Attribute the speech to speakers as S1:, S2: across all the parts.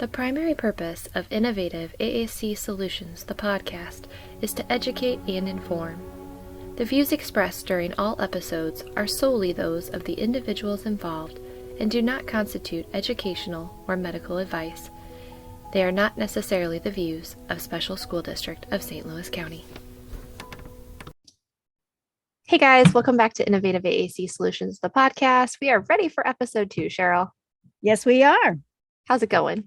S1: The primary purpose of Innovative AAC Solutions, the podcast, is to educate and inform. The views expressed during all episodes are solely those of the individuals involved and do not constitute educational or medical advice. They are not necessarily the views of Special School District of St. Louis County. Hey guys, welcome back to Innovative AAC Solutions, the podcast. We are ready for episode 2, Cheryl.
S2: Yes, we are.
S1: How's it going?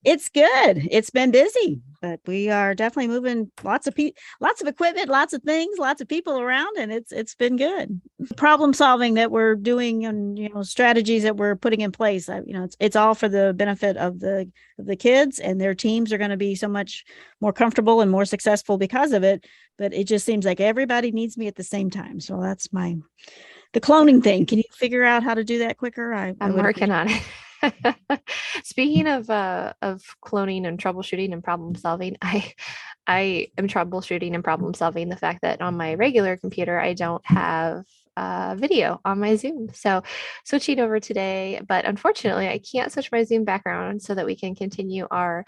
S2: It's good. It's been busy, but we are definitely moving lots of equipment, lots of things, lots of people around, and it's been good. Problem solving that we're doing, and strategies that we're putting in place. It's all for the benefit of the kids, and their teams are going to be so much more comfortable and more successful because of it. But it just seems like everybody needs me at the same time. So that's the cloning thing. Can you figure out how to do that quicker?
S1: I'm working on it. Speaking of cloning and troubleshooting and problem solving, I am troubleshooting and problem solving the fact that on my regular computer, I don't have video on my Zoom. So switching over today, but unfortunately I can't switch my Zoom background so that we can continue our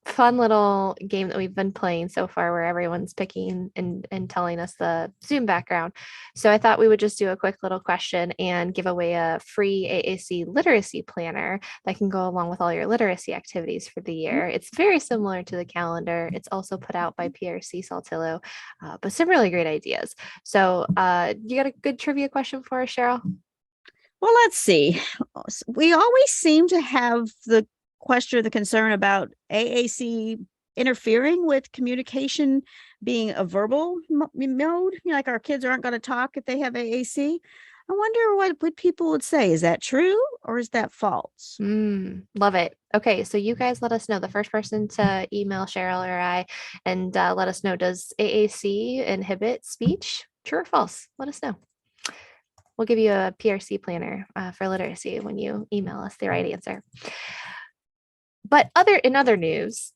S1: fun little game that we've been playing so far where everyone's picking and telling us the Zoom background. So I thought we would just do a quick little question and give away a free AAC literacy planner that can go along with all your literacy activities for the year. It's very similar to the calendar. It's also put out by PRC Saltillo, but some really great ideas. So you got a good trivia question for us, Cheryl?
S2: Well, let's see. We always seem to have the question or the concern about AAC interfering with communication being a verbal mode. Like our kids aren't going to talk if they have AAC. I wonder what people would say. Is that true or is that false?
S1: Love it. Okay, so you guys let us know. The first person to email Cheryl or I and let us know, does AAC inhibit speech? True or false? Let us know. We'll give you a PRC planner for literacy when you email us the right answer. But in other news,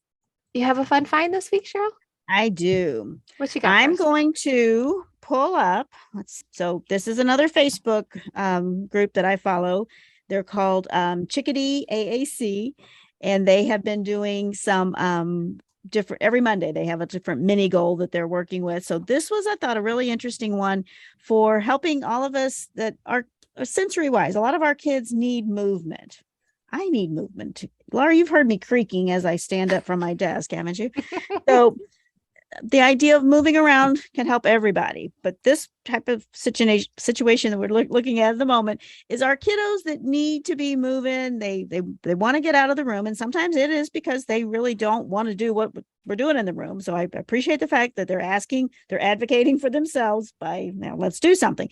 S1: you have a fun find this week, Cheryl?
S2: I do.
S1: What you got?
S2: I'm going to pull up. So this is another Facebook group that I follow. They're called Chickadee AAC, and they have been doing some different. Every Monday they have a different mini goal that they're working with. So this was, I thought, a really interesting one for helping all of us that are sensory wise. A lot of our kids need movement. I need movement. Laura, you've heard me creaking as I stand up from my desk, haven't you? So the idea of moving around can help everybody. But this type of situation that we're looking at the moment is our kiddos that need to be moving. They want to get out of the room. And sometimes it is because they really don't want to do what we're doing in the room. So I appreciate the fact that they're advocating for themselves by, now let's do something.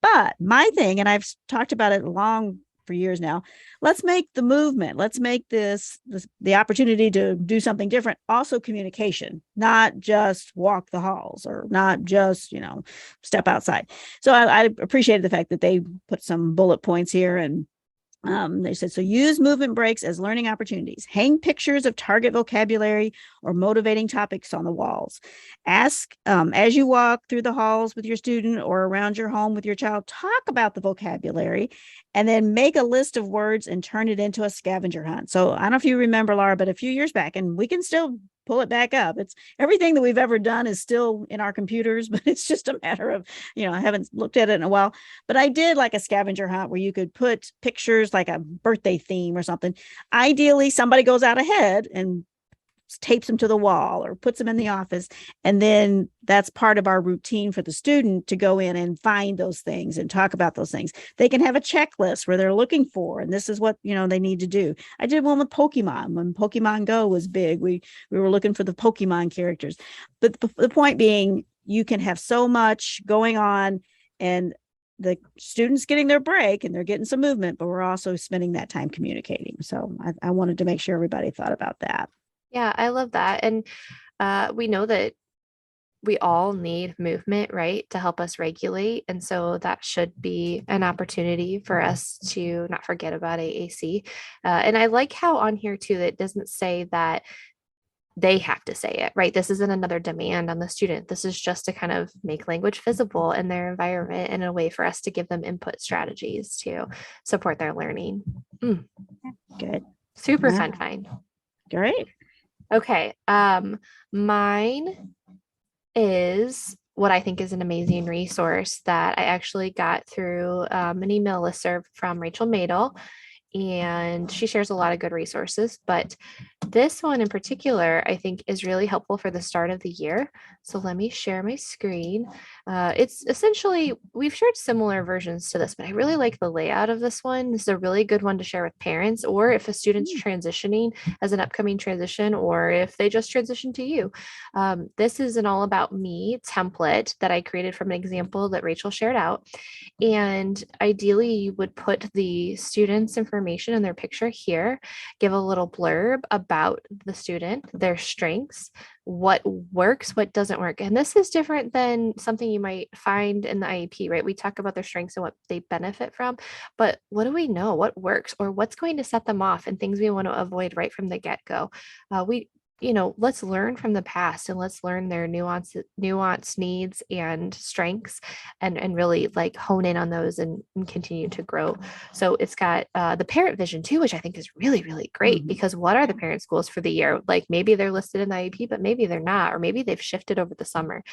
S2: But my thing, and I've talked about it for years now, let's make the movement, let's make this the opportunity to do something different also communication, not just walk the halls or not just step outside. So I appreciated the fact that they put some bullet points here, and they said, so use movement breaks as learning opportunities. Hang pictures of target vocabulary or motivating topics on the walls. Ask as you walk through the halls with your student or around your home with your child, talk about the vocabulary and then make a list of words and turn it into a scavenger hunt. So I don't know if you remember, Laura, but a few years back, and we can still pull it back up. It's everything that we've ever done is still in our computers, but it's just a matter of, I haven't looked at it in a while, but I did like a scavenger hunt where you could put pictures like a birthday theme or something. Ideally, somebody goes out ahead and tapes them to the wall or puts them in the office. And then that's part of our routine for the student to go in and find those things and talk about those things. They can have a checklist where they're looking for, and this is what, they need to do. I did one with Pokemon when Pokemon Go was big. We were looking for the Pokemon characters. But the point being, you can have so much going on and the students getting their break and they're getting some movement, but we're also spending that time communicating. So I wanted to make sure everybody thought about that.
S1: Yeah, I love that. And we know that we all need movement, right, to help us regulate. And so that should be an opportunity for us to not forget about AAC. And I like how on here too, that doesn't say that they have to say it, right? This isn't another demand on the student. This is just to kind of make language visible in their environment and a way for us to give them input strategies to support their learning.
S2: Good.
S1: Super
S2: Wow,
S1: fun find.
S2: great.
S1: Okay. Mine is what I think is an amazing resource that I actually got through an email listserv from Rachel Madel, and she shares a lot of good resources. But this one in particular, I think, is really helpful for the start of the year. So let me share my screen. It's essentially, we've shared similar versions to this, but I really like the layout of this one. This is a really good one to share with parents, or if a student's transitioning as an upcoming transition, or if they just transition to you. This is an all about me template that I created from an example that Rachel shared out. And ideally, you would put the student's information and their picture here, give a little blurb about the student, their strengths, what works, what doesn't work. And this is different than something you might find in the IEP, right? We talk about their strengths and what they benefit from, but what do we know? What works or what's going to set them off and things we want to avoid right from the get-go? Let's learn from the past and let's learn their nuance needs and strengths and really like hone in on those and continue to grow. So it's got the parent vision too, which I think is really, really great because what are the parent goals for the year? Like maybe they're listed in the IEP, but maybe they're not, or maybe they've shifted over the summer.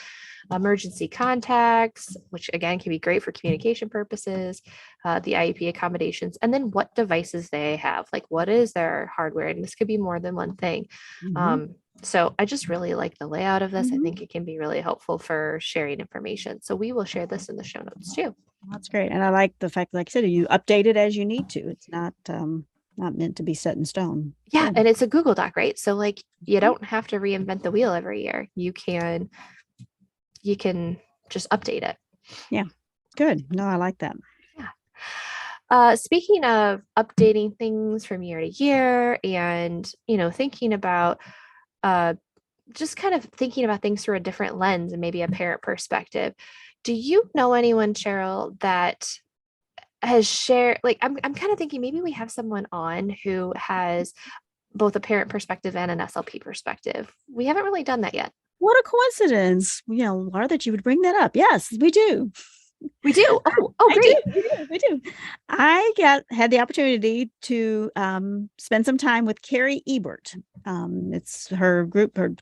S1: Emergency contacts, which again can be great for communication purposes, the IEP accommodations, and then what devices they have, like what is their hardware, and this could be more than one thing. So I just really like the layout of this. I think it can be really helpful for sharing information. So we will share this in the show notes too.
S2: That's great. And I like the fact, like I said, you update it as you need to. It's not meant to be set in stone.
S1: Yeah,
S2: Good.
S1: and it's a Google Doc, right? So like you don't have to reinvent the wheel every year. You can just update it.
S2: Yeah, good. No, I like that.
S1: Speaking of updating things from year to year and, thinking about just kind of thinking about things through a different lens and maybe a parent perspective. Do you know anyone, Cheryl, that has shared, like, I'm kind of thinking maybe we have someone on who has both a parent perspective and an SLP perspective. We haven't really done that yet.
S2: What a coincidence, Laura, that you would bring that up. Yes, we do.
S1: We do. Oh, great.
S2: We do. I had the opportunity to spend some time with Cari Ebert. It's her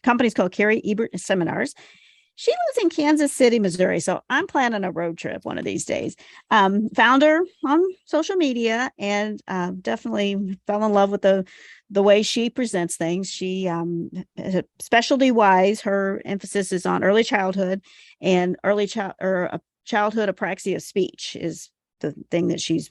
S2: company's called Cari Ebert Seminars. She lives in Kansas City, Missouri. So I'm planning a road trip one of these days. Found her on social media and definitely fell in love with the way she presents things. She specialty wise, her emphasis is on early childhood and childhood apraxia speech is the thing that she's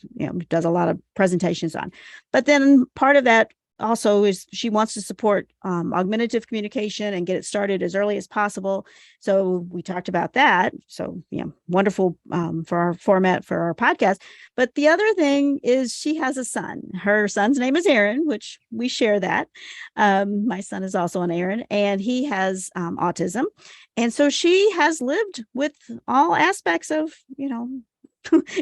S2: does a lot of presentations on. But then part of that also is she wants to support augmentative communication and get it started as early as possible. So we talked about that. So wonderful for our format for our podcast. But the other thing is she has a son. Her son's name is Aaron, which we share that. My son is also an Aaron, and he has autism. And so she has lived with all aspects of,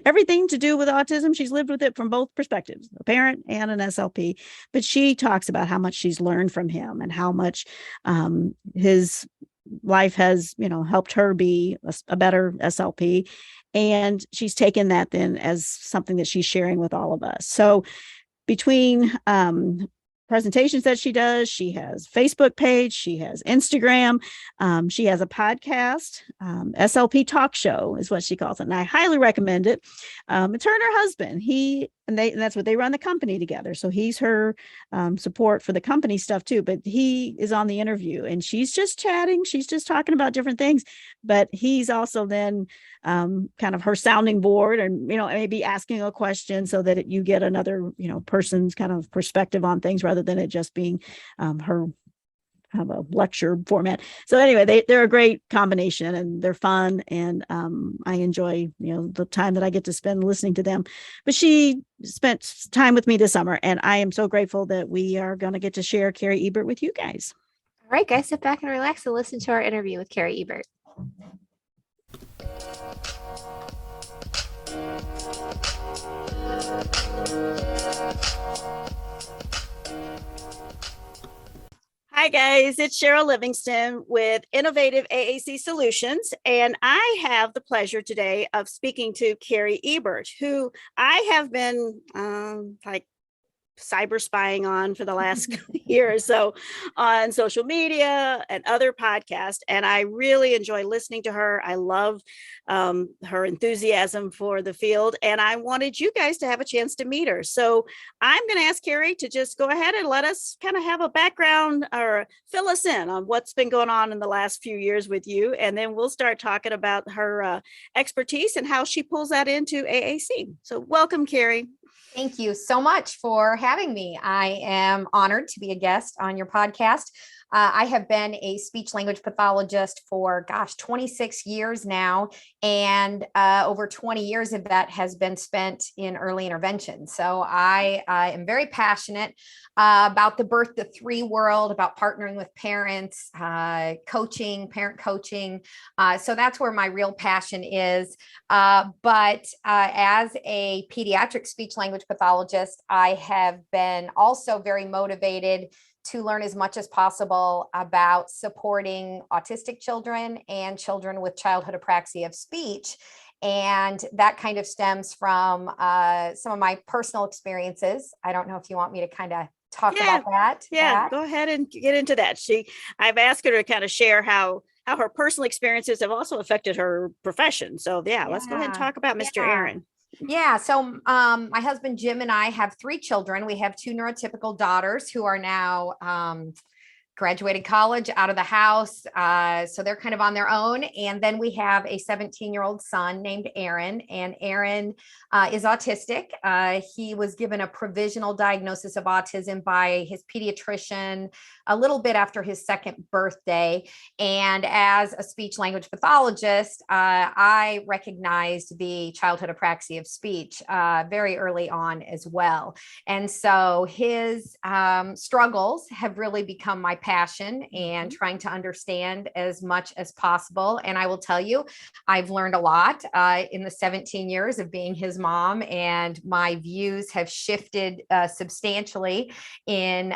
S2: everything to do with autism. She's lived with it from both perspectives, a parent and an SLP. But she talks about how much she's learned from him and how much his life has, helped her be a better SLP. And she's taken that then as something that she's sharing with all of us. So between presentations that she does, she has Facebook page, she has Instagram, she has a podcast, SLP talk show is what she calls it, and I highly recommend it. It's her and her husband. And that's what they run the company together. So he's her support for the company stuff too, but he is on the interview and she's just chatting. She's just talking about different things, but he's also then kind of her sounding board and, maybe asking a question so that you get another, person's kind of perspective on things rather than it just being her kind of a lecture format. So anyway, they're a great combination and they're fun. And I enjoy, the time that I get to spend listening to them. But she spent time with me this summer and I am so grateful that we are going to get to share Cari Ebert with you guys.
S1: All right, guys, sit back and relax and listen to our interview with Cari Ebert.
S2: Hi, guys. It's Cheryl Livingston with Innovative AAC Solutions, and I have the pleasure today of speaking to Cari Ebert, who I have been cyber spying on for the last year or so on social media and other podcasts. And I really enjoy listening to her. I love her enthusiasm for the field. And I wanted you guys to have a chance to meet her. So I'm going to ask Cari to just go ahead and let us kind of have a background or fill us in on what's been going on in the last few years with you. And then we'll start talking about her expertise and how she pulls that into AAC. So welcome, Cari.
S3: Thank you so much for having me. I am honored to be a guest on your podcast. I have been a speech language pathologist for, 26 years now, and over 20 years of that has been spent in early intervention. So I am very passionate about the birth to three world, about partnering with parents, coaching, parent coaching. So that's where my real passion is. But as a pediatric speech language pathologist, I have been also very motivated to learn as much as possible about supporting autistic children and children with childhood apraxia of speech. And that kind of stems from some of my personal experiences. I don't know if you want me to kind of talk about that.
S2: Yeah, go ahead and get into that. I've asked her to kind of share how her personal experiences have also affected her profession. So let's go ahead and talk about Mr. Aaron.
S3: Yeah. So my husband, Jim, and I have three children. We have two neurotypical daughters who are now graduated college, out of the house. So they're kind of on their own. And then we have a 17-year-old son named Aaron, and Aaron is autistic. He was given a provisional diagnosis of autism by his pediatrician a little bit after his second birthday. And as a speech language pathologist, I recognized the childhood apraxia of speech very early on as well. And so his struggles have really become my passion and trying to understand as much as possible. And I will tell you, I've learned a lot in the 17 years of being his mom, and my views have shifted substantially in,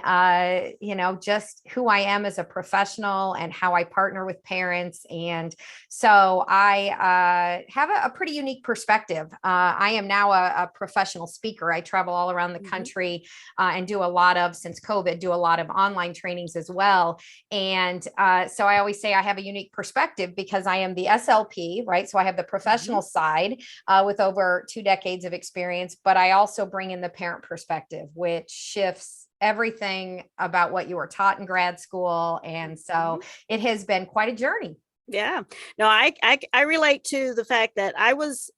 S3: just who I am as a professional and how I partner with parents. And so I have a pretty unique perspective. I am now a professional speaker. I travel all around the country and do a lot of, since COVID, do a lot of online trainings as well. And so I always say I have a unique perspective because I am the SLP, right? So I have the professional side with over 2 decades of experience, but I also bring in the parent perspective, which shifts everything about what you were taught in grad school. And so it has been quite a journey.
S2: Yeah, no, I relate to the fact that I was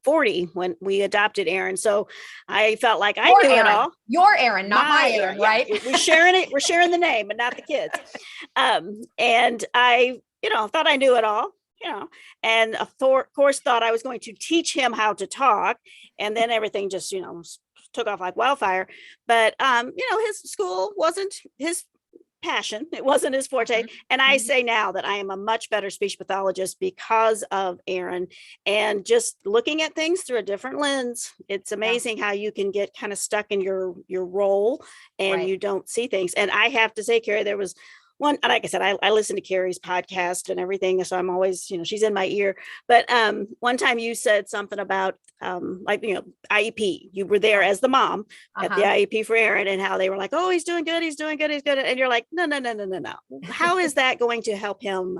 S2: 40 when we adopted Aaron. So I felt like I knew it all.
S3: Your Aaron, not my Aaron, right?
S2: We're sharing it. We're sharing the name, but not the kids. And I, thought I knew it all, and of course thought I was going to teach him how to talk. And then everything just, took off like wildfire. But, his school wasn't his passion. It wasn't his forte. And I say now that I am a much better speech pathologist because of Aaron, and just looking at things through a different lens. It's amazing how you can get kind of stuck in your role and you don't see things. And I have to say, Cari, there was one, like I said, I listen to Cari's podcast and everything. So I'm always, she's in my ear. But one time you said something about IEP. You were there as the mom at the IEP for Aaron, and how they were like, oh, he's doing good. He's doing good. He's good. And you're like, no. How is that going to help him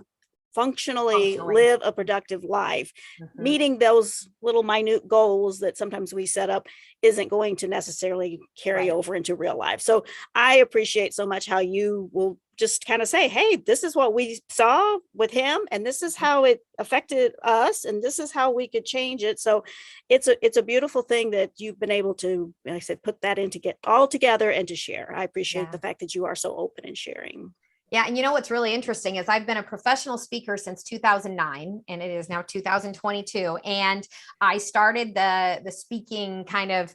S2: functionally live a productive life? Meeting those little minute goals that sometimes we set up isn't going to necessarily carry over into real life. So I appreciate so much how you will just kind of say, hey, this is what we saw with him, and this is how it affected us, and this is how we could change it. So it's a beautiful thing that you've been able to, like I said, put that in to get all together and to share. I appreciate the fact that you are so open in sharing.
S3: Yeah. And what's really interesting is I've been a professional speaker since 2009, and it is now 2022. And I started the speaking kind of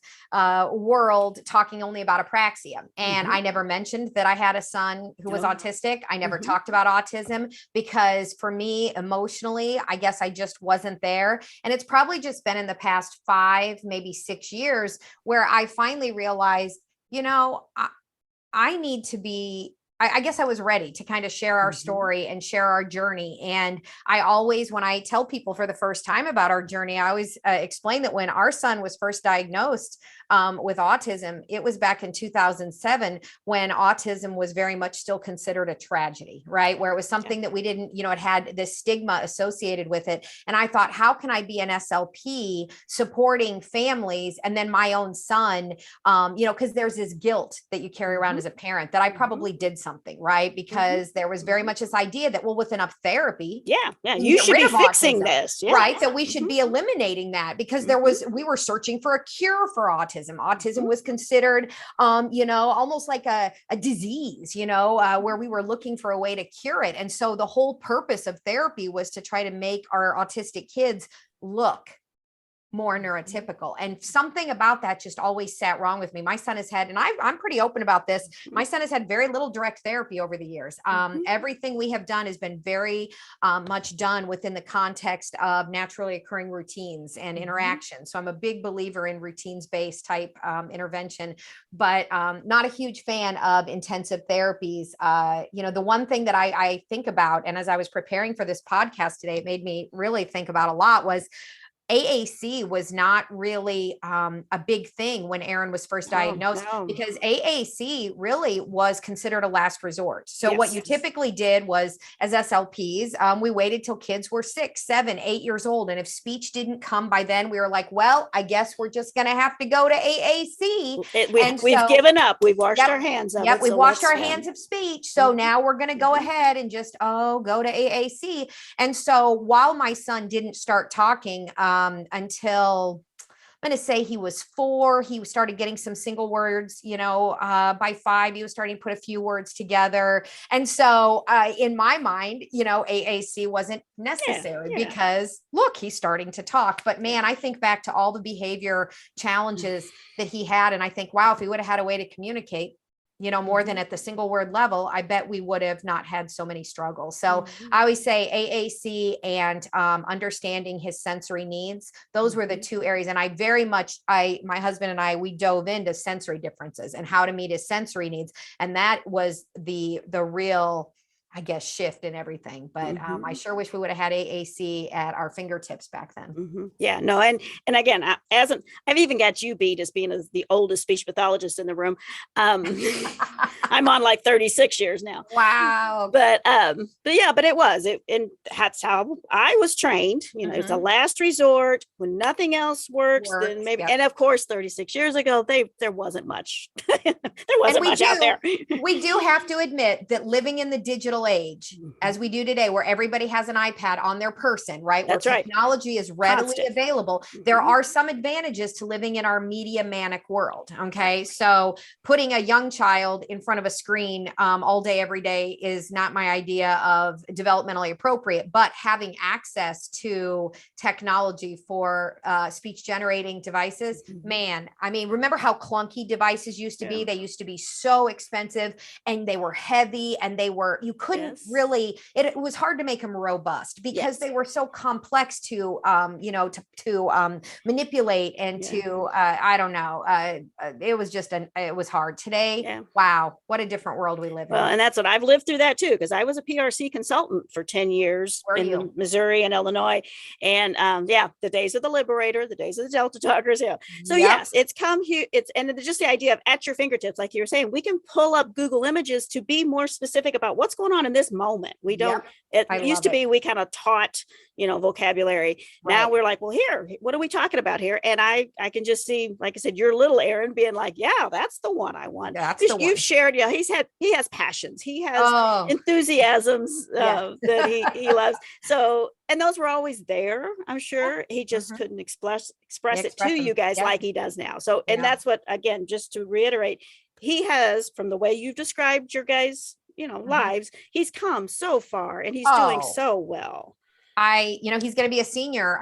S3: world talking only about apraxia. And I never mentioned that I had a son who was autistic. I never talked about autism because for me, emotionally, I guess I just wasn't there. And it's probably just been in the past 5, maybe 6 years where I finally realized, I need to be I guess I was ready to kind of share our story and share our journey. And I always, when I tell people for the first time about our journey, I always explain that when our son was first diagnosed with autism, it was back in 2007 when autism was very much still considered a tragedy, right? Where it was something that we didn't, it had this stigma associated with it. And I thought, how can I be an SLP supporting families and then my own son, because there's this guilt that you carry around as a parent that I probably did something, right? Because there was very much this idea that, well, with enough therapy,
S2: you should be fixing this,
S3: right? That we should be eliminating that because we were searching for a cure for autism. Autism was considered, almost like a disease, where we were looking for a way to cure it. And so the whole purpose of therapy was to try to make our autistic kids look more neurotypical. And something about that just always sat wrong with me. My son has had, and I'm pretty open about this, my son has had very little direct therapy over the years. Everything we have done has been very much done within the context of naturally occurring routines and interaction. So I'm a big believer in routines-based type intervention, but not a huge fan of intensive therapies. The one thing that I think about, and as I was preparing for this podcast today, it made me really think about a lot, was AAC was not really a big thing when Aaron was first diagnosed because AAC really was considered a last resort. So what you typically did was, as SLPs, we waited till kids were 6, 7, 8 years old. And if speech didn't come by then, we were like, well, I guess we're just going to have to go to AAC.
S2: We've given up. We've washed our hands of it.
S3: We've washed our hands of speech. So now we're going to go ahead and just, go to AAC. And so while my son didn't start talking, until I'm going to say he was 4, he started getting some single words, by 5, he was starting to put a few words together. And so in my mind, AAC wasn't necessary because look, he's starting to talk. But man, I think back to all the behavior challenges that he had. And I think, wow, if he would have had a way to communicate, more than at the single word level, I bet we would have not had so many struggles. So I always say AAC and understanding his sensory needs. Those were the 2 areas. And I very much, my husband and I, we dove into sensory differences and how to meet his sensory needs. And that was the real, I guess, shift in everything. But I sure wish we would have had AAC at our fingertips back then.
S2: Yeah, no. And again, I've even got you beat as being the oldest speech pathologist in the room. I'm on like 36 years now.
S3: Wow.
S2: But and that's how I was trained. It's a last resort when nothing else works. Then maybe, and of course, 36 years ago, there wasn't much. There wasn't much out there.
S3: We do have to admit that living in the digital age as we do today, where everybody has an iPad on their person, right? Where technology is readily available. There are some advantages to living in our media manic world. Okay. So putting a young child in front of a screen all day, every day is not my idea of developmentally appropriate, but having access to technology for speech generating devices, man, I mean, remember how clunky devices used to be? They used to be so expensive and they were heavy and you couldn't really, it was hard to make them robust because they were so complex to, manipulate and to, I don't know. It was just, it was hard today. Yeah. Wow. What a different world we live in.
S2: And that's what I've lived through that too. Cause I was a PRC consultant for 10 years in Missouri and Illinois. And the days of the Liberator, the days of the Delta Talkers. Yeah. So yes, it's come here. And just the idea of at your fingertips, like you were saying, we can pull up Google Images to be more specific about what's going on in this moment. We don't, it used to be, we kind of taught, vocabulary. Right. Now we're like, well, here, what are we talking about here? And I can just see, like I said, your little Aaron being like, yeah, that's the one I want. You've shared, he has passions. He has enthusiasms that he loves. So, and those were always there, I'm sure. He just couldn't express it to you guys like he does now. So, and that's what, again, just to reiterate, he has, from the way you've described your guys' lives, he's come so far and he's doing so well.
S3: He's going to be a senior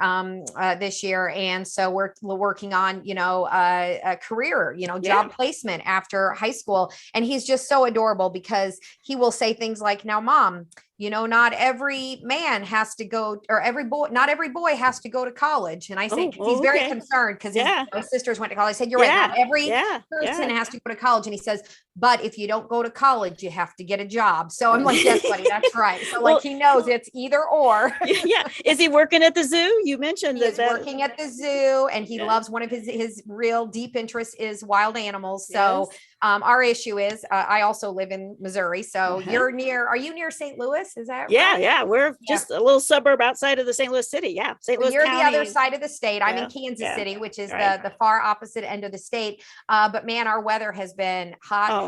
S3: this year. And so we're working on, a career, job placement after high school. And he's just so adorable because he will say things like, now, Mom, not every man has to go, or not every boy has to go to college. And I say, he's very concerned because his sisters went to college. I said, you're right. Not every person has to go to college. And he says, but if you don't go to college, you have to get a job. So I'm like, yes, buddy, that's right. So like, he knows it's either or.
S2: Yeah. Is he working at the zoo? You mentioned
S3: he's working at the zoo, and he loves, one of his real deep interests is wild animals. So our issue is, I also live in Missouri. So are you near St. Louis? Is that right?
S2: Yeah. We're just a little suburb outside of the St. Louis city. Yeah. St. Louis
S3: You're
S2: County.
S3: the other side of the state. I'm in Kansas City, which is the far opposite end of the state. But man, our weather has been hot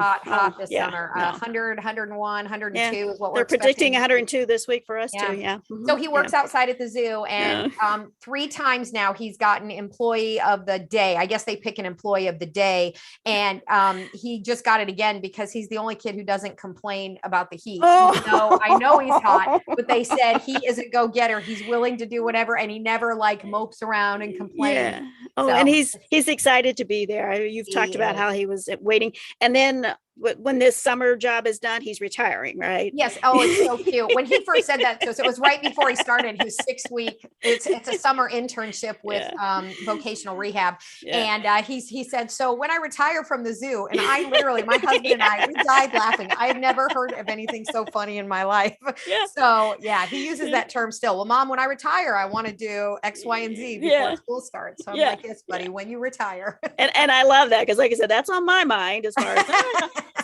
S3: this summer. 100, 101, 102 is what
S2: they're predicting 102 this week for us too. Yeah.
S3: So he works outside at the zoo, and 3 times now he's gotten employee of the day. I guess they pick an employee of the day, and he just got it again because he's the only kid who doesn't complain about the heat. I know he's hot, but they said he is a go-getter. He's willing to do whatever, and he never like mopes around and complains.
S2: And he's excited to be there. You've talked about how he was waiting, and then when this summer job is done, he's retiring, right?
S3: Yes. Oh, it's so cute. When he first said that to us, it was right before he started his 6-week. It's a summer internship with vocational rehab, and he said, so when I retire from the zoo, and I literally, my husband and I, we died laughing. I've never heard of anything so funny in my life. So he uses that term still. Well, Mom, when I retire, I want to do X, Y, and Z before school starts. So I'm like, yes, buddy, when you retire.
S2: And I love that because, like I said, that's on my mind as far as.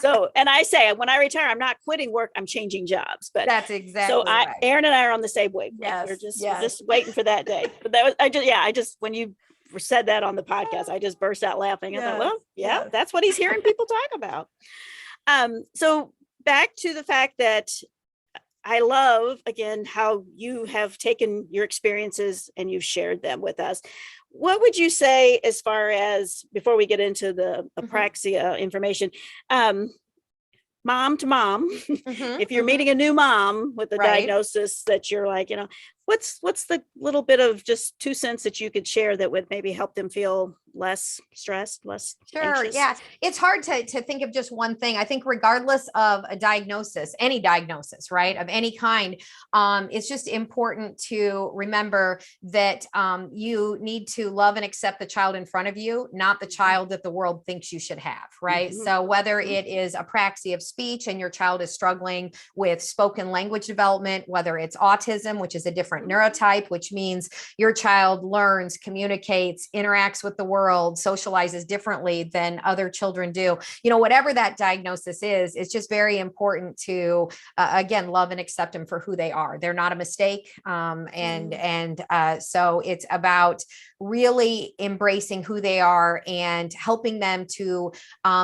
S2: So, and I say, when I retire, I'm not quitting work, I'm changing jobs. But
S3: that's exactly
S2: right. Aaron and I are on the same wavelength.
S3: Yes,
S2: we're just waiting for that day. But that was, I just, when you said that on the podcast, I just burst out laughing. I thought, well, that's what he's hearing people talk about. So back to the fact that I love, again, how you have taken your experiences and you've shared them with us. What would you say as far as, before we get into the Apraxia information, mom to mom, if you're meeting a new mom with a diagnosis that you're like, what's the little bit of just 2 cents that you could share that would maybe help them feel less stressed, less anxious?
S3: Yeah. It's hard to think of just one thing. I think regardless of a diagnosis, any diagnosis, right, of any kind, it's just important to remember that you need to love and accept the child in front of you, not the child that the world thinks you should have, right? So whether it is apraxia of speech and your child is struggling with spoken language development, whether it's autism, which is a different neurotype, which means your child learns, communicates, interacts with the world, socializes differently than other children do. Whatever that diagnosis is, it's just very important to, again, love and accept them for who they are. They're not a mistake. So it's about really embracing who they are and helping them to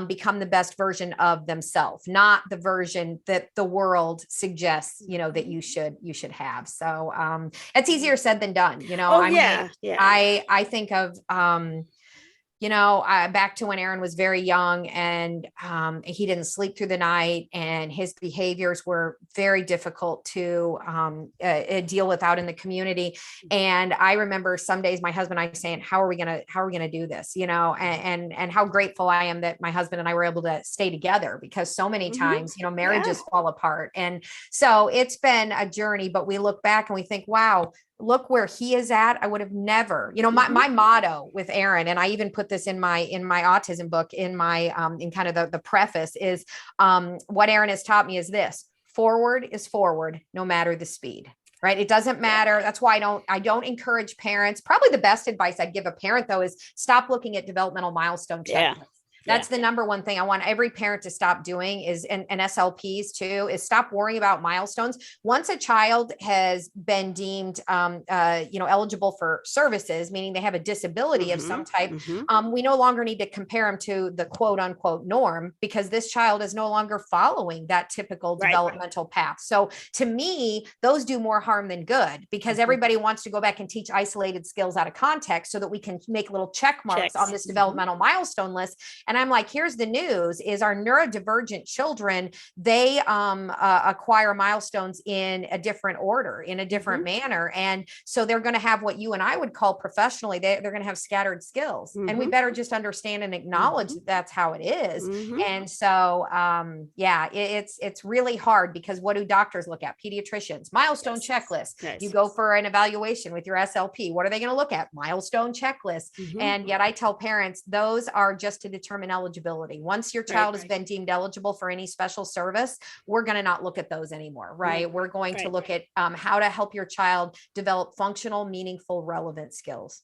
S3: become the best version of themselves, not the version that the world suggests, that you should have. So it's easier said than done. I think of, back to when Aaron was very young and he didn't sleep through the night and his behaviors were very difficult to deal with out in the community. And I remember some days my husband and I saying, how are we going to do this? And how grateful I am that my husband and I were able to stay together, because so many times, marriages fall apart. And so it's been a journey, but we look back and we think, wow, look where he is at. I would have never, my motto with Aaron, and I even put this in my autism book, in my, in kind of the preface is, what Aaron has taught me is this: forward is forward, no matter the speed. Right. It doesn't matter. That's why I don't encourage parents. Probably the best advice I'd give a parent, though, is stop looking at developmental milestone checklists. That's the number one thing I want every parent to stop doing is, and SLPs too, is stop worrying about milestones. Once a child has been deemed, eligible for services, meaning they have a disability of some type, we no longer need to compare them to the quote unquote norm, because this child is no longer following that typical developmental path. So to me, those do more harm than good, because everybody wants to go back and teach isolated skills out of context so that we can make little check marks on this developmental milestone list. And And I'm like, here's the news is our neurodivergent children, they acquire milestones in a different order, in a different manner. And so they're going to have what you and I would call professionally, they're going to have scattered skills. And we better just understand and acknowledge that that's how it is. And so, yeah, it's really hard because what do doctors look at? Pediatricians, milestone checklist. You go for an evaluation with your SLP. What are they going to look at? Milestone checklist. And yet I tell parents, those are just to determine eligibility. Once your child has been deemed eligible for any special service, we're going to not look at those anymore, right? We're going to look at how to help your child develop functional, meaningful, relevant skills.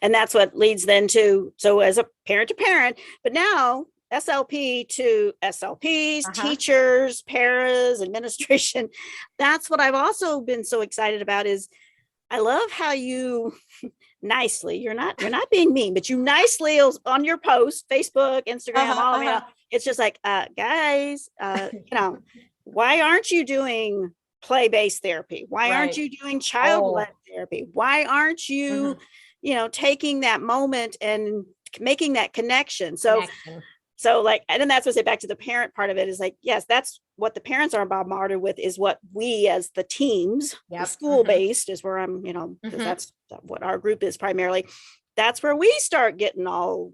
S2: And that's what leads then to, so as a parent to parent, but now SLP to SLPs, teachers, paras, administration. That's what I've also been so excited about is I love how you nicely, you're not being mean, but you nicely on your post, Facebook, Instagram, all of it. It's just like, guys, why aren't you doing play-based therapy? Why aren't you doing child-led therapy? Why aren't you, taking that moment and making that connection? So like, and then that's what I say back to the parent part of it is like, yes, that's what the parents are bombarded with is what we as the teams, the school-based is where I'm, because that's what our group is primarily. That's where we start getting all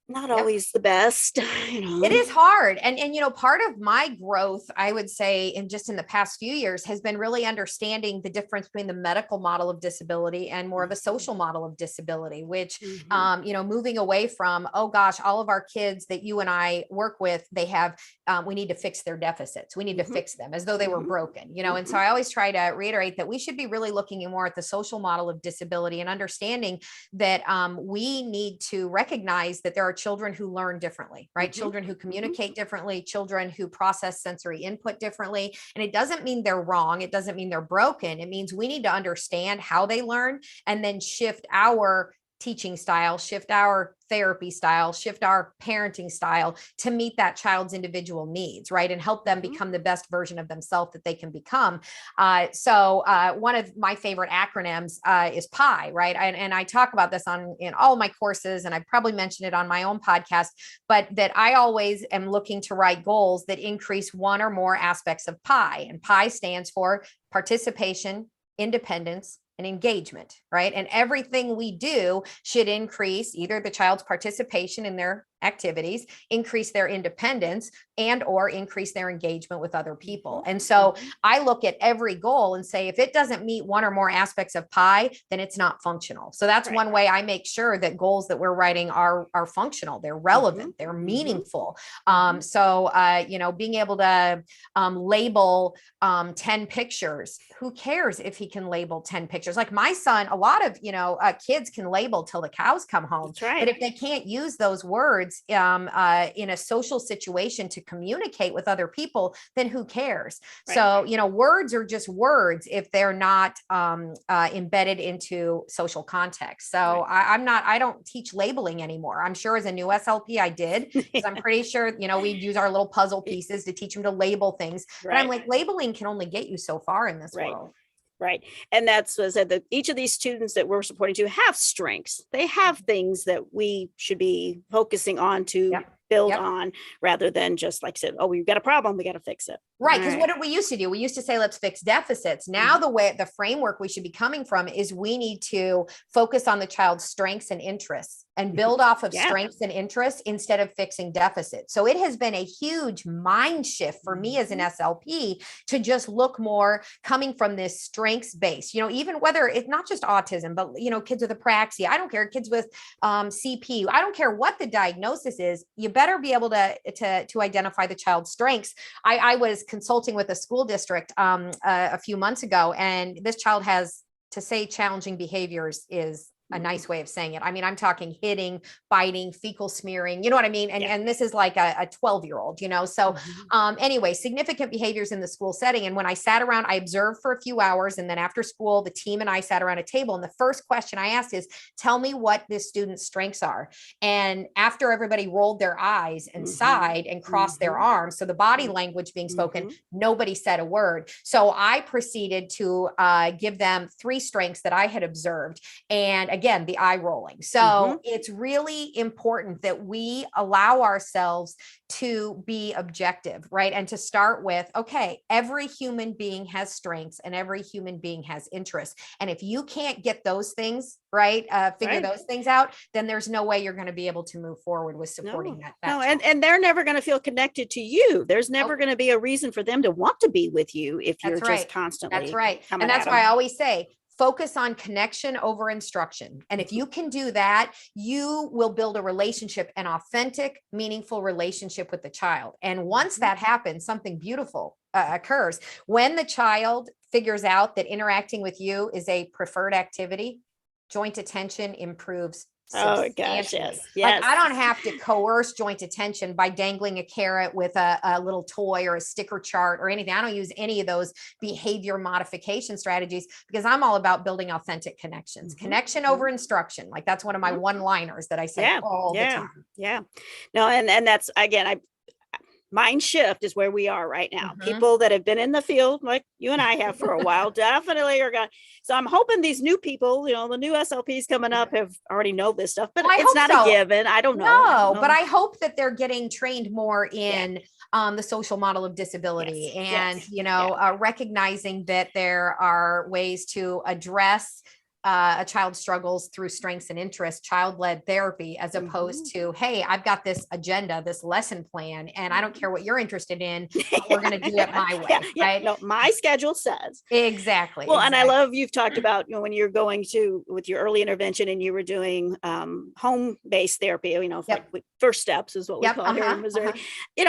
S2: not always the best,
S3: It is hard. And, part of my growth, I would say, in the past few years has been really understanding the difference between the medical model of disability and more of a social model of disability, which, moving away from, oh gosh, all of our kids that you and I work with, they have, we need to fix their deficits. We need to fix them as though they were broken, and so I always try to reiterate that we should be really looking more at the social model of disability and understanding that we need to recognize that there are children who learn differently, right? Children who communicate differently, children who process sensory input differently. And it doesn't mean they're wrong. It doesn't mean they're broken. It means we need to understand how they learn and then shift our teaching style, shift our therapy style, shift our parenting style to meet that child's individual needs, right? And help them become the best version of themselves that they can become. So one of my favorite acronyms is PIE, right? And I talk about this in all my courses, and I probably mentioned it on my own podcast, but that I always am looking to write goals that increase one or more aspects of PIE. And PIE stands for participation, independence, and engagement, right? And everything we do should increase either the child's participation in their activities, increase their independence, and or increase their engagement with other people. And so I look at every goal and say, if it doesn't meet one or more aspects of PIE, then it's not functional. So that's one way I make sure that goals that we're writing are functional, they're relevant, they're meaningful. Being able to label 10 pictures, who cares if he can label 10 pictures? Like my son, a lot of, kids can label till the cows come home, but if they can't use those words in a social situation to communicate with other people, then who cares? So, words are just words if they're not embedded into social context. So I don't teach labeling anymore. I'm sure as a new SLP I did, because I'm pretty sure, we'd use our little puzzle pieces to teach them to label things. But I'm like, labeling can only get you so far in this world.
S2: Right. And that's what I said, that each of these students that we're supporting to have strengths. They have things that we should be focusing on to build on, rather than just like I said, oh, we've got a problem, we got to fix it.
S3: Right. Because what did we used to do? We used to say, let's fix deficits. Now the framework we should be coming from is we need to focus on the child's strengths and interests and build off of strengths and interests instead of fixing deficits. So it has been a huge mind shift for me as an SLP to just look more coming from this strengths base, even whether it's not just autism, but, kids with apraxia, I don't care, kids with CP, I don't care what the diagnosis is, you better be able to identify the child's strengths. I was consulting with a school district a few months ago, and this child has, to say challenging behaviors is a nice way of saying it. I mean, I'm talking hitting, biting, fecal smearing, you know what I mean? And this is like a 12-year-old, So anyway, significant behaviors in the school setting. And when I sat around, I observed for a few hours. And then after school, the team and I sat around a table. And the first question I asked is, tell me what this student's strengths are. And after everybody rolled their eyes and sighed and crossed their arms, so the body language being spoken, nobody said a word. So I proceeded to give them 3 strengths that I had observed. And again, the eye rolling. So it's really important that we allow ourselves to be objective, right? And to start with, okay, every human being has strengths and every human being has interests. And if you can't get those things right, figure those things out, then there's no way you're going to be able to move forward with supporting that.
S2: No, and they're never going to feel connected to you. There's never going to be a reason for them to want to be with you if you're just constantly.
S3: That's right. And that's why I always say, focus on connection over instruction. And if you can do that, you will build a relationship, an authentic, meaningful relationship with the child. And once that happens, something beautiful occurs. When the child figures out that interacting with you is a preferred activity, joint attention improves.
S2: Oh gosh, yes.
S3: Like I don't have to coerce joint attention by dangling a carrot with a little toy or a sticker chart or anything. I don't use any of those behavior modification strategies because I'm all about building authentic connections. Connection over instruction. Like that's one of my one-liners that I say all the time.
S2: Yeah. No, and that's again, mind shift is where we are right now. People that have been in the field like you and I have for a while definitely are going. So I'm hoping these new people, the new SLPs coming up have already know this stuff, but it's not a given. I don't know.
S3: No, but I hope that they're getting trained more in the social model of disability and, recognizing that there are ways to address a child struggles through strengths and interests, child-led therapy, as opposed to, hey, I've got this agenda, this lesson plan, and I don't care what you're interested in, but we're going to do it my way. Right?
S2: No, my schedule says.
S3: Exactly.
S2: Well, and I love you've talked about, when you're going with your early intervention and you were doing home-based therapy, like first steps is what we call here in Missouri,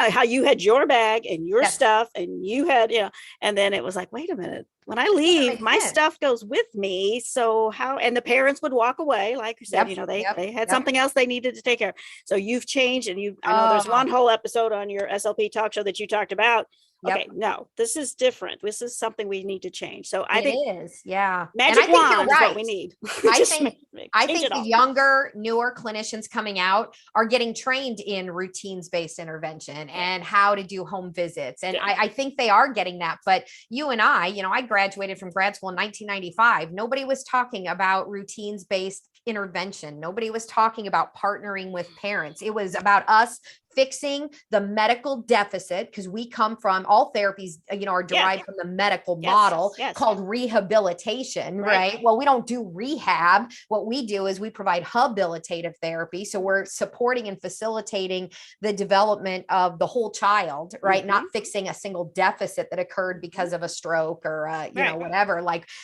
S2: how you had your bag and your stuff and you had, and then it was like, wait a minute. When I leave, my stuff goes with me. So how, and the parents would walk away, like you said, they had something else they needed to take care of. So you've changed and I know there's one whole episode on your SLP talk show that you talked about. Okay, no, this is different. This is something we need to change. So I think
S3: it is,
S2: magic wand is what we need.
S3: I think the younger, newer clinicians coming out are getting trained in routines-based intervention and how to do home visits. And I think they are getting that. But you and I graduated from grad school in 1995. Nobody was talking about routines-based intervention. Nobody was talking about partnering with parents. It was about us fixing the medical deficit, because we come from all therapies, are derived from the medical model called rehabilitation, right? Well, we don't do rehab. What we do is we provide habilitative therapy. So we're supporting and facilitating the development of the whole child, right? Not fixing a single deficit that occurred because of a stroke or, whatever.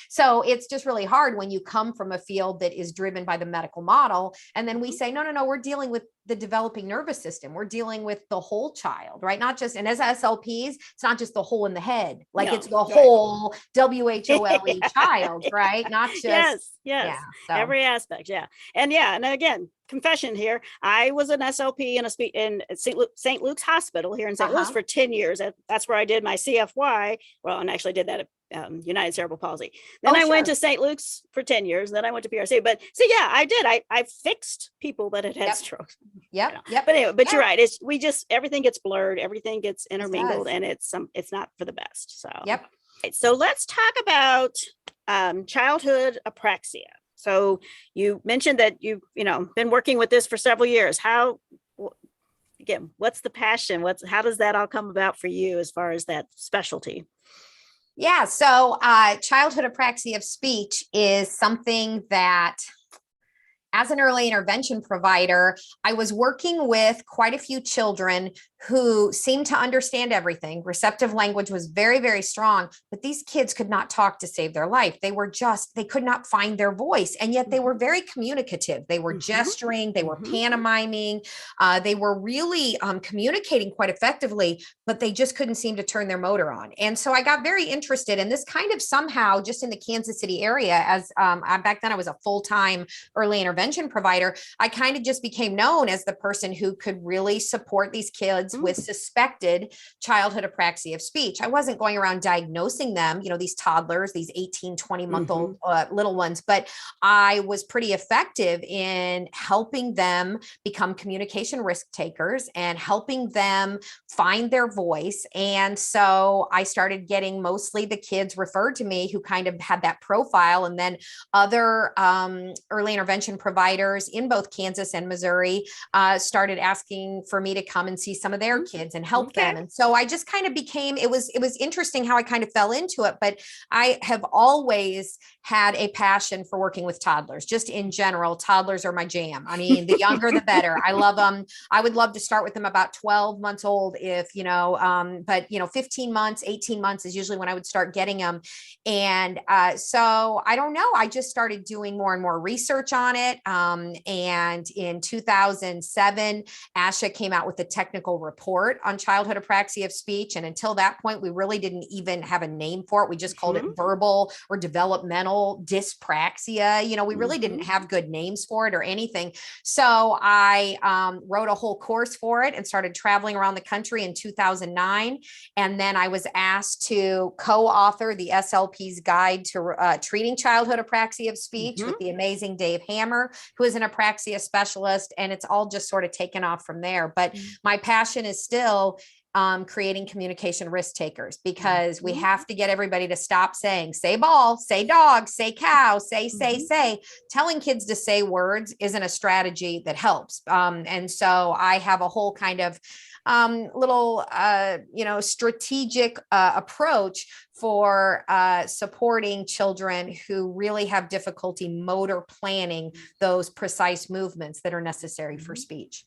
S3: So it's just really hard when you come from a field that is driven by the medical model. And then we say, no, we're dealing with the developing nervous system. We're dealing with the whole child, right? Not just, and as SLPs, it's not just the hole in the head, it's the whole WHOLE child, right? Not just,
S2: so. Every aspect. And again, confession here. I was an SLP in St. Luke's Hospital here in St. Louis for 10 years. That's where I did my CFY. Well, and actually did that at United Cerebral Palsy. Then I went to St. Luke's for 10 years. Then I went to PRC. But I did. I fixed people that had strokes. But anyway, you're right. Everything gets blurred. Everything gets intermingled, and it's not for the best. So So let's talk about childhood apraxia. So you mentioned that you've been working with this for several years. What's the passion? How does that all come about for you as far as that specialty?
S3: Yeah. So childhood apraxia of speech is something that, as an early intervention provider, I was working with quite a few children who seemed to understand everything. Receptive language was very, very strong, but these kids could not talk to save their life. They could not find their voice. And yet they were very communicative. They were gesturing, they were pantomiming, they were really communicating quite effectively, but they just couldn't seem to turn their motor on. And so I got very interested in this kind of somehow just in the Kansas City area, as back then I was a full-time early intervention intervention provider, I kind of just became known as the person who could really support these kids with suspected childhood apraxia of speech. I wasn't going around diagnosing them, these toddlers, these 18, 20-month-old little ones, but I was pretty effective in helping them become communication risk takers and helping them find their voice. And so I started getting mostly the kids referred to me who kind of had that profile, and then other early intervention providers in both Kansas and Missouri started asking for me to come and see some of their kids and help them. And so I just kind of became, it was interesting how I kind of fell into it, but I have always had a passion for working with toddlers. Just in general, toddlers are my jam. I mean, the younger, the better. I love them. I would love to start with them about 12 months old if, but 15 months, 18 months is usually when I would start getting them. And so I don't know, I just started doing more and more research on it. And in 2007, ASHA came out with a technical report on childhood apraxia of speech. And until that point, we really didn't even have a name for it. We just called it verbal or developmental dyspraxia. We really didn't have good names for it or anything. So I wrote a whole course for it and started traveling around the country in 2009. And then I was asked to co-author the SLP's Guide to Treating Childhood Apraxia of Speech with the amazing Dave Hammer, who is an apraxia specialist. And it's all just sort of taken off from there. But my passion is still creating communication risk takers, because we have to get everybody to stop saying, say ball, say dog, say cow, say. Telling kids to say words isn't a strategy that helps. And so I have a whole kind of little, strategic approach for supporting children who really have difficulty motor planning those precise movements that are necessary for speech.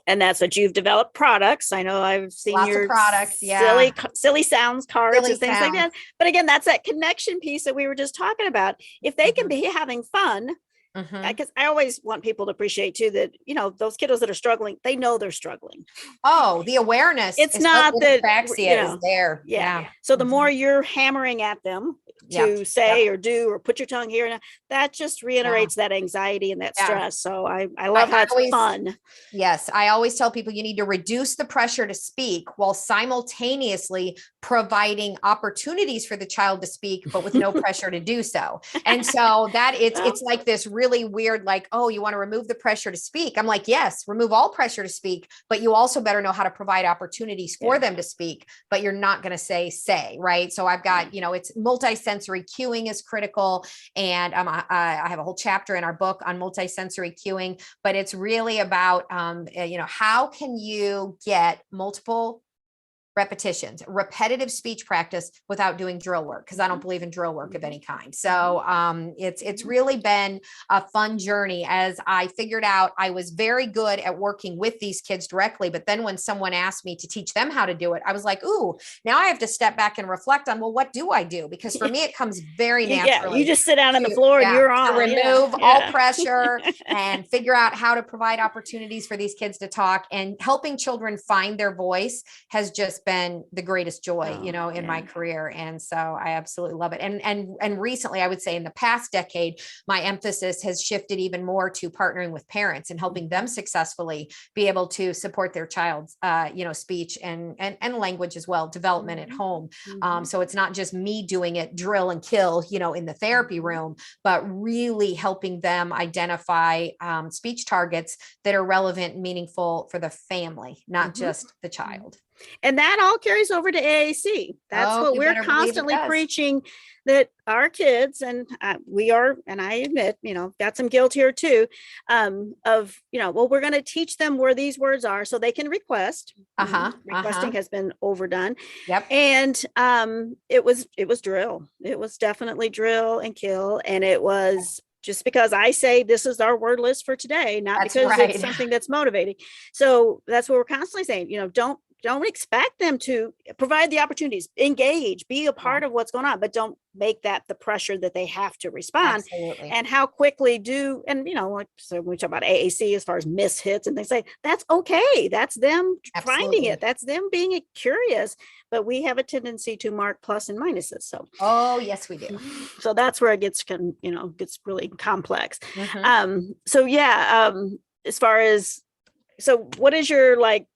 S2: And that's what you've developed products. I know I've seen
S3: Lots
S2: your
S3: of products, yeah.
S2: silly sounds cards
S3: Silly
S2: and things
S3: sounds.
S2: like that. But again, that's that connection piece that we were just talking about. If they can be having fun, because I always want people to appreciate too that, those kiddos that are struggling, they know they're struggling.
S3: Oh, the awareness.
S2: It's not that
S3: apraxia is there.
S2: Yeah. So the more you're hammering at them to say or do or put your tongue here, and that just reiterates that anxiety and that stress. So I love how it's fun.
S3: Yes. I always tell people you need to reduce the pressure to speak while simultaneously providing opportunities for the child to speak, but with no pressure to do so. And so that it's like this really weird, like, oh, you want to remove the pressure to speak. I'm like, yes, remove all pressure to speak, but you also better know how to provide opportunities for them to speak, but you're not going to say, right? So I've got, it's multisensory cueing is critical. And I have a whole chapter in our book on multisensory cueing, but it's really about, how can you get multiple repetitions, repetitive speech practice without doing drill work, because I don't believe in drill work of any kind. So it's really been a fun journey as I figured out I was very good at working with these kids directly. But then when someone asked me to teach them how to do it, I was like, ooh, now I have to step back and reflect on, well, what do I do? Because for me, it comes very naturally.
S2: You just sit down on the floor and you're on.
S3: To remove all pressure and figure out how to provide opportunities for these kids to talk, and helping children find their voice has just been the greatest joy, in my career. And so I absolutely love it. And recently, I would say in the past decade, my emphasis has shifted even more to partnering with parents and helping them successfully be able to support their child's, speech and language as well, development at home. So it's not just me doing it, drill and kill, in the therapy room, but really helping them identify speech targets that are relevant and meaningful for the family, not just the child.
S2: And that all carries over to AAC. That's what we're constantly preaching, that our kids, and we are, and I admit, got some guilt here too, of, we're going to teach them where these words are so they can request. Requesting has been overdone.
S3: Yep.
S2: And it was drill. It was definitely drill and kill. And it was just because I say this is our word list for today, not because it's something that's motivating. So that's what we're constantly saying, don't expect them to provide the opportunities, engage, be a part of what's going on, but don't make that the pressure that they have to respond.
S3: Absolutely.
S2: And how quickly and like, so we talk about AAC as far as miss hits and things like that's okay. That's them finding
S3: Absolutely.
S2: it. That's them being curious, but we have a tendency to mark plus and minuses. So,
S3: oh, yes, we do.
S2: So that's where it gets really complex.
S3: Mhm.
S2: So yeah, as far as, so what is your, like,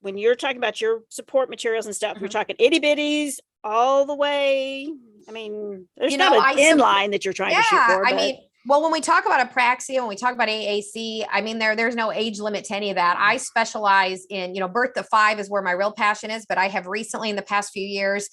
S2: when you're talking about your support materials and stuff, you're talking itty bitties all the way. I mean, there's not an inline that you're trying to shoot for.
S3: I mean, well, when we talk about Apraxia, when we talk about AAC, I mean, there's no age limit to any of that. I specialize in, birth to 5 is where my real passion is, but I have recently in the past few years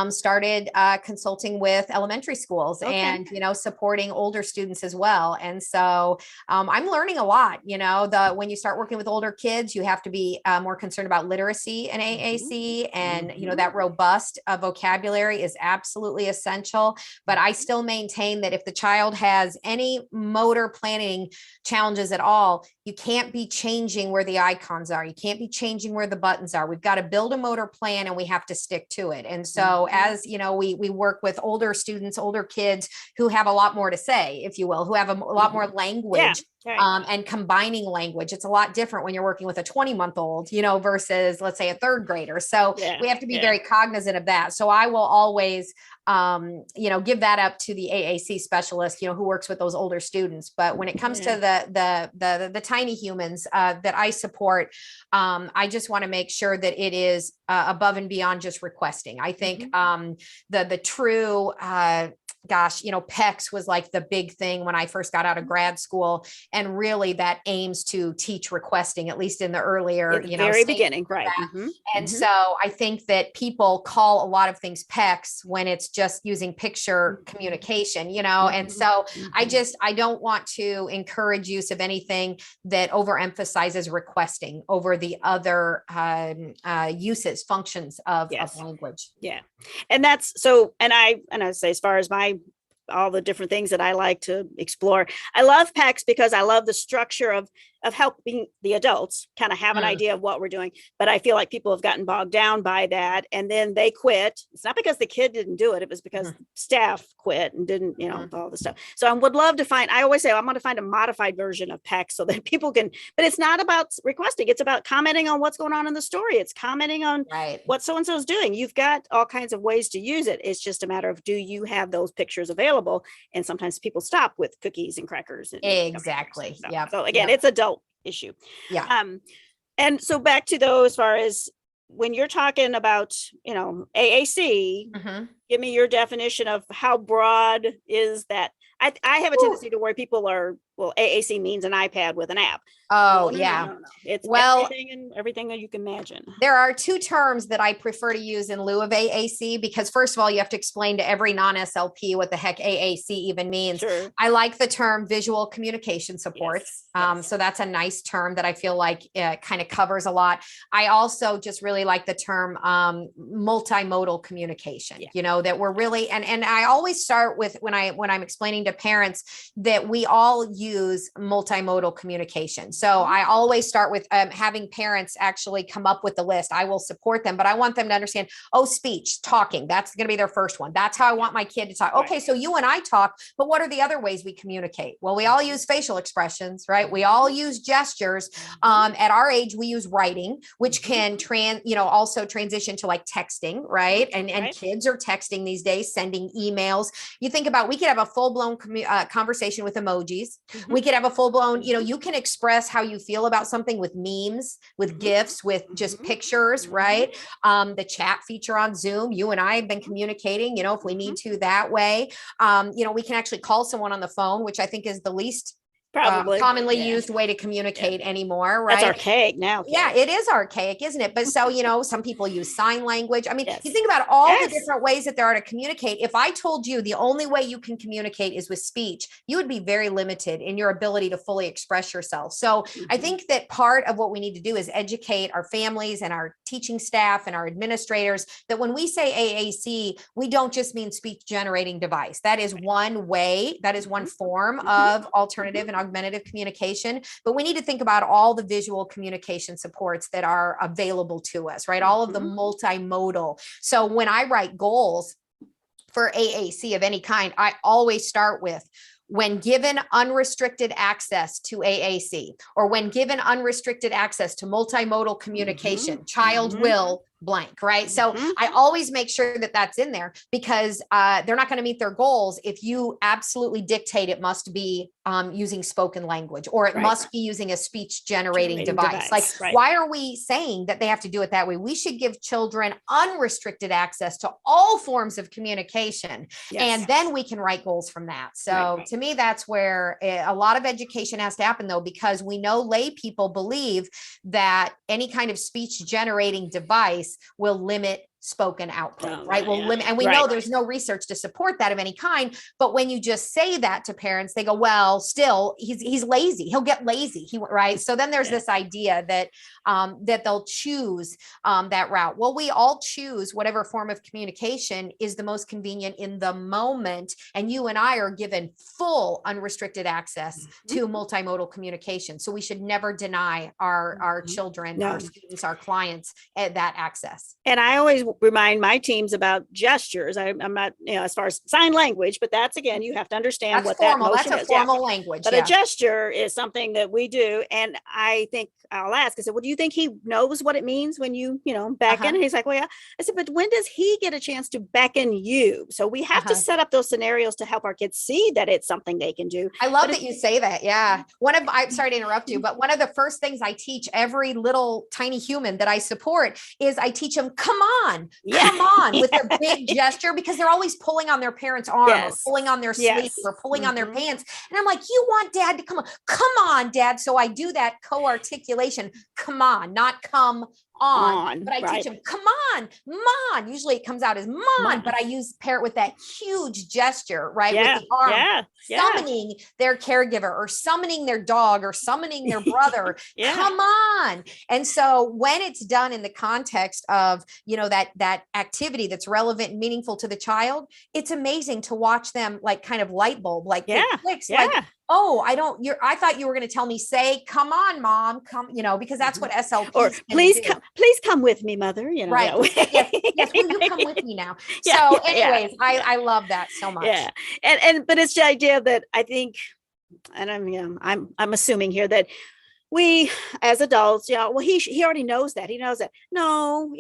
S3: started consulting with elementary schools and, supporting older students as well. And so I'm learning a lot, when you start working with older kids, you have to be more concerned about literacy and AAC and, that robust vocabulary is absolutely essential. But I still maintain that if the child has any motor planning challenges at all, you can't be changing where the icons are. You can't be changing where the buttons are. We've got to build a motor plan and we have to stick to it. And so as we work with older students, older kids who have a lot more to say, if you will, who have a lot more language. Right. And combining language. It's a lot different when you're working with a 20-month-old, versus let's say a 3rd grader. So we have to be very cognizant of that. So I will always, give that up to the AAC specialist, who works with those older students. But when it comes to the tiny humans that I support, I just want to make sure that it is above and beyond just requesting. I think the true PECS was like the big thing when I first got out of grad school. And really that aims to teach requesting, at least in the earlier,
S2: very beginning. Right.
S3: And so I think that people call a lot of things PECS when it's just using picture communication, and so I don't want to encourage use of anything that overemphasizes requesting over the other uses, functions of language. Yeah.
S2: And that's so, and I say, as far as all the different things that I like to explore, I love PECS because I love the structure of helping the adults kind of have an idea of what we're doing. But I feel like people have gotten bogged down by that and then they quit. It's not because the kid didn't do it. It was because staff quit and didn't, all the stuff. So I would love to I always say, I'm going to find a modified version of PECS so that people can, but it's not about requesting. It's about commenting on what's going on in the story. It's commenting on what so-and-so is doing. You've got all kinds of ways to use it. It's just a matter of, do you have those pictures available? And sometimes people stop with cookies and crackers. And
S3: exactly.
S2: Yeah. So again, it's adult issue.
S3: Yeah.
S2: And so back to those, as far as when you're talking about, AAC, give me your definition of how broad is that. I have a tendency to where people are, AAC means an iPad with an app.
S3: Oh, yeah.
S2: No. It's everything that you can imagine.
S3: There are 2 terms that I prefer to use in lieu of AAC, because first of all, you have to explain to every non-SLP what the heck AAC even means. Sure. I like the term visual communication supports. So that's a nice term that I feel like kind of covers a lot. I also just really like the term multimodal communication, that we're really, and I always start with when I'm explaining to parents that we all use multimodal communication. So I always start with having parents actually come up with the list. I will support them, but I want them to understand, speech, talking, that's going to be their first one. That's how I want my kid to talk. Okay, so you and I talk, but what are the other ways we communicate? Well, we all use facial expressions, right? We all use gestures. At our age, we use writing, which can also transition to like texting, right? And kids are texting these days, sending emails. You think about, we could have a full-blown conversation with emojis. We could have a full-blown, you can express how you feel about something with memes, with GIFs, with just pictures, right? The chat feature on Zoom, you and I have been communicating, if we need to that way. We can actually call someone on the phone, which I think is the least commonly used way to communicate anymore, right?
S2: That's archaic now.
S3: Yeah, it is archaic, isn't it? But so, some people use sign language. I mean, you think about all the different ways that there are to communicate. If I told you the only way you can communicate is with speech, you would be very limited in your ability to fully express yourself. So I think that part of what we need to do is educate our families and our teaching staff and our administrators that when we say AAC, we don't just mean speech generating device. That is one way, that is one form of alternative and augmentative communication, but we need to think about all the visual communication supports that are available to us, right? All of the multimodal. So when I write goals for AAC of any kind, I always start with, when given unrestricted access to AAC, or when given unrestricted access to multimodal communication, child will blank, right? So I always make sure that that's in there, because they're not going to meet their goals if you absolutely dictate it must be using spoken language, or it must be using a speech generating device. Like, why are we saying that they have to do it that way? We should give children unrestricted access to all forms of communication, and then we can write goals from that. So to me, that's where a lot of education has to happen, though, because we know lay people believe that any kind of speech generating device will limit spoken output, right? Will limit, and we know there's no research to support that of any kind. But when you just say that to parents, they go, well, still he's lazy. He'll get lazy. Right. So then there's this idea that that they'll choose that route. Well, we all choose whatever form of communication is the most convenient in the moment. And you and I are given full unrestricted access to multimodal communication. So we should never deny our children, our students, our clients that access.
S2: And I always remind my teams about gestures. I'm not, as far as sign language, but that's, again, you have to understand what that motion is.
S3: That's a formal language.
S2: But a gesture is something that we do. And I think I'll ask, I said, well, do you think he knows what it means when you beckon? And he's like, well, yeah. I said, but when does he get a chance to beckon you? So we have to set up those scenarios to help our kids see that it's something they can do.
S3: I love that you say that. Yeah. I'm sorry to interrupt you, but one of the first things I teach every little tiny human that I support is I teach them, come on, with a big gesture, because they're always pulling on their parent's arm or pulling on their sleeve or pulling on their pants. And I'm like, you want dad to come on, dad. So I do that co-articulation, come on, not come on, but I teach them, come on, mon. Usually it comes out as mon, but I use parent with that huge gesture, right? With the arm, summoning their caregiver or summoning their dog or summoning their brother, come on. And so when it's done in the context of, that activity that's relevant and meaningful to the child, it's amazing to watch them like kind of light bulb, like it clicks, like, oh, I thought you were going to tell me, say, come on, mom, come, because that's what SLP
S2: or please come with me, mother,
S3: right. Yes. Will you come with me now? So anyways, I love that so much.
S2: Yeah. But it's the idea that I think, and I'm assuming here that we as adults, well, he already knows that. He knows that. No,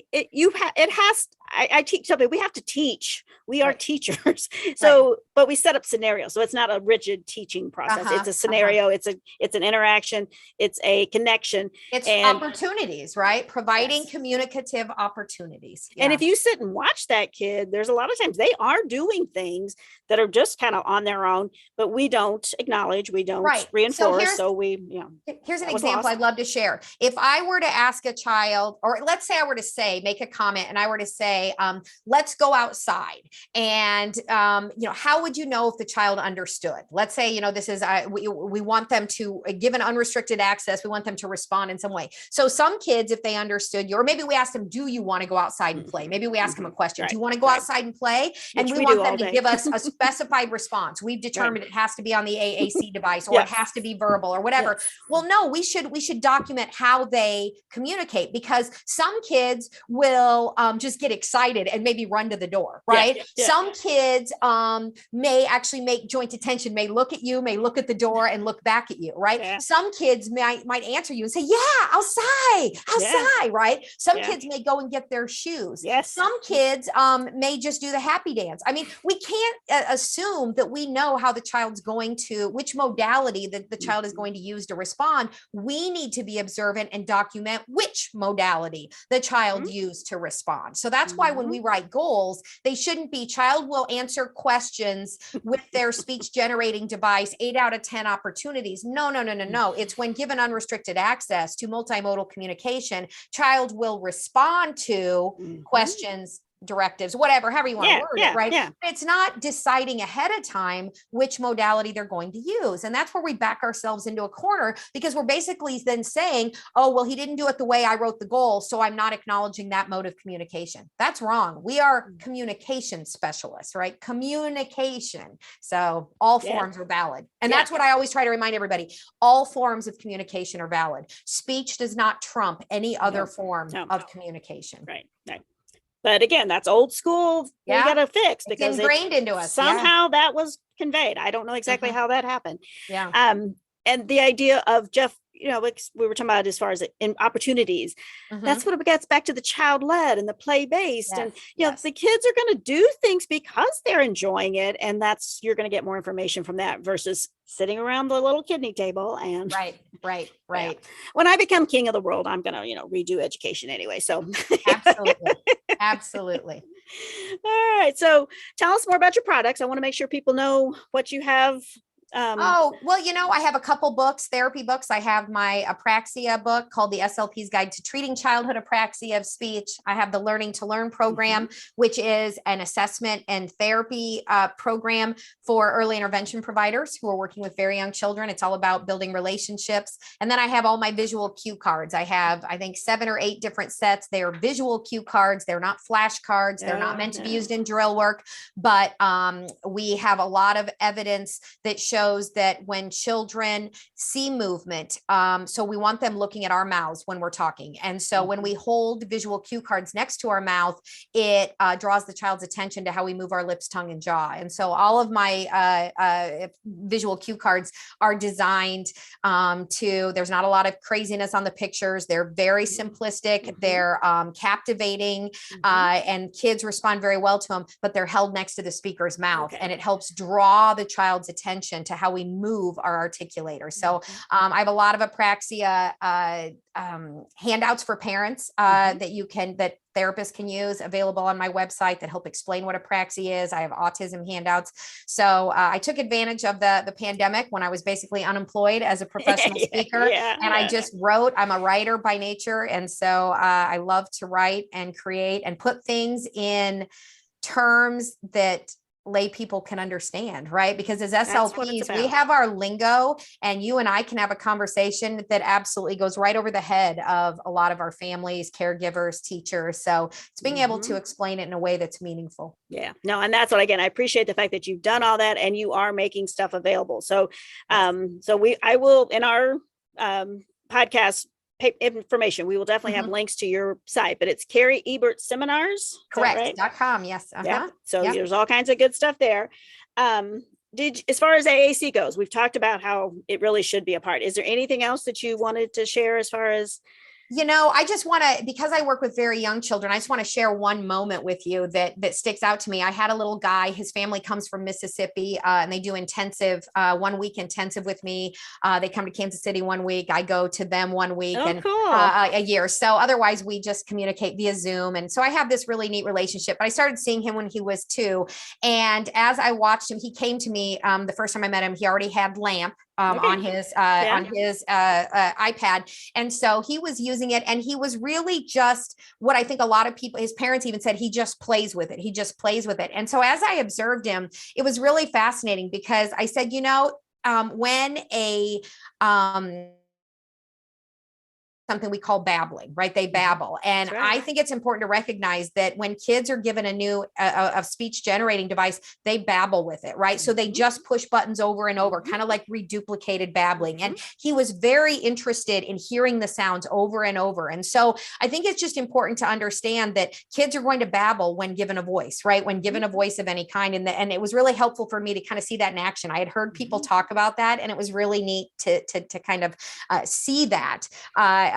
S2: I teach something. We have to teach. We are teachers. So, but we set up scenarios. So it's not a rigid teaching process. It's a scenario. It's an interaction. It's a connection.
S3: It's opportunities, right? Providing communicative opportunities. Yeah.
S2: And if you sit and watch that kid, there's a lot of times they are doing things that are just kind of on their own, but we don't acknowledge, we don't reinforce.
S3: Here's an example I'd love to share. If I were to ask a child, or let's say I were to make a comment and I were to say, let's go outside. And, how would you know if the child understood? Let's say, this is, we want them to give an unrestricted access. We want them to respond in some way. So some kids, if they understood you, or maybe we asked them, do you want to go outside and play? Maybe we ask them a question. Do you want to go outside and play? And we want them to give us a specified response. We've determined it has to be on the AAC device, or it has to be verbal or whatever. Well, no, we should document how they communicate, because some kids will just get excited and maybe run to the door, right? Some kids may actually make joint attention, may look at you, may look at the door and look back at you, right? Some kids might answer you and say, outside, right? Some kids may go and get their shoes. Some kids may just do the happy dance. I mean, we can't assume that we know how the child's going to, which modality that the child is going to use to respond. We need to be observant and document which modality the child used to respond. So that's why when we write goals, they shouldn't be child will answer questions with their speech generating device, 8 out of 10 opportunities. No. It's when given unrestricted access to multimodal communication, child will respond to questions directives, whatever, however you want to word it, right?
S2: Yeah.
S3: It's not deciding ahead of time which modality they're going to use. And that's where we back ourselves into a corner, because we're basically then saying, oh, well, he didn't do it the way I wrote the goal, so I'm not acknowledging that mode of communication. That's wrong. We are communication specialists, right? Communication. So all forms are valid. And that's what I always try to remind everybody. All forms of communication are valid. Speech does not trump any other form of communication.
S2: Right. But again, that's old school. We got to fix, because
S3: it's ingrained into us.
S2: Somehow that was conveyed. I don't know exactly how that happened.
S3: Yeah.
S2: And the idea of Jeff, like we were talking about as far as in opportunities, that's what it gets back to the child-led and the play-based. And, the kids are going to do things because they're enjoying it. And you're going to get more information from that versus sitting around the little kidney table. And
S3: right.
S2: Yeah. When I become king of the world, I'm going to, redo education anyway. So
S3: Absolutely.
S2: All right. So tell us more about your products. I want to make sure people know what you have.
S3: Well, I have a couple books, therapy books. I have my Apraxia book called The SLP's Guide to Treating Childhood Apraxia of Speech. I have the Learning to Learn program, which is an assessment and therapy program for early intervention providers who are working with very young children. It's all about building relationships. And then I have all my visual cue cards. I have, I think, 7 or 8 different sets. They are visual cue cards. They're not flashcards. They're not meant to be used in drill work, but we have a lot of evidence that shows that when children see movement, so we want them looking at our mouths when we're talking. And so when we hold visual cue cards next to our mouth, it draws the child's attention to how we move our lips, tongue, and jaw. And so all of my visual cue cards are designed there's not a lot of craziness on the pictures. They're very simplistic. They're captivating, and kids respond very well to them, but they're held next to the speaker's mouth, and it helps draw the child's attention to how we move our articulator. So I have a lot of Apraxia handouts for parents that therapists can use, available on my website, that help explain what Apraxia is. I have autism handouts. So I took advantage of the pandemic when I was basically unemployed as a professional speaker. And I just wrote. I'm a writer by nature. And so I love to write and create and put things in terms that lay people can understand, right? Because as SLPs, we have our lingo, and you and I can have a conversation that absolutely goes right over the head of a lot of our families, caregivers, teachers. So it's being able to explain it in a way that's meaningful.
S2: Yeah, no, and that's what, again, I appreciate the fact that you've done all that and you are making stuff available. So, I will, in our podcast information, we will definitely have links to your site, but it's Cari Ebert Seminars.
S3: Correct. .com. Yes.
S2: So there's all kinds of good stuff there. As far as AAC goes, we've talked about how it really should be a part. Is there anything else that you wanted to share as far as?
S3: I just want to, because I work with very young children, I just want to share one moment with you that sticks out to me. I had a little guy, his family comes from Mississippi, and they do intensive, 1 week intensive with me. They come to Kansas City 1 week. I go to them 1 week a year. So otherwise we just communicate via Zoom. And so I have this really neat relationship, but I started seeing him when he was 2. And as I watched him, he came to me, the first time I met him, he already had LAMP on his iPad. And so he was using it, and he was really just what I think a lot of people, his parents even said, he just plays with it. He just plays with it. And so as I observed him, it was really fascinating, because I said, when something we call babbling, right? They babble. And I think it's important to recognize that when kids are given a new a speech generating device, they babble with it, right? So they just push buttons over and over, kind of like reduplicated babbling. And he was very interested in hearing the sounds over and over. And so I think it's just important to understand that kids are going to babble when given a voice, right? When given a voice of any kind. And it was really helpful for me to kind of see that in action. I had heard people talk about that, and it was really neat to kind of see that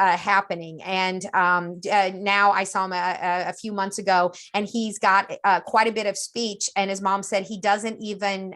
S3: happening. And now I saw him a few months ago, and he's got quite a bit of speech. And his mom said he doesn't even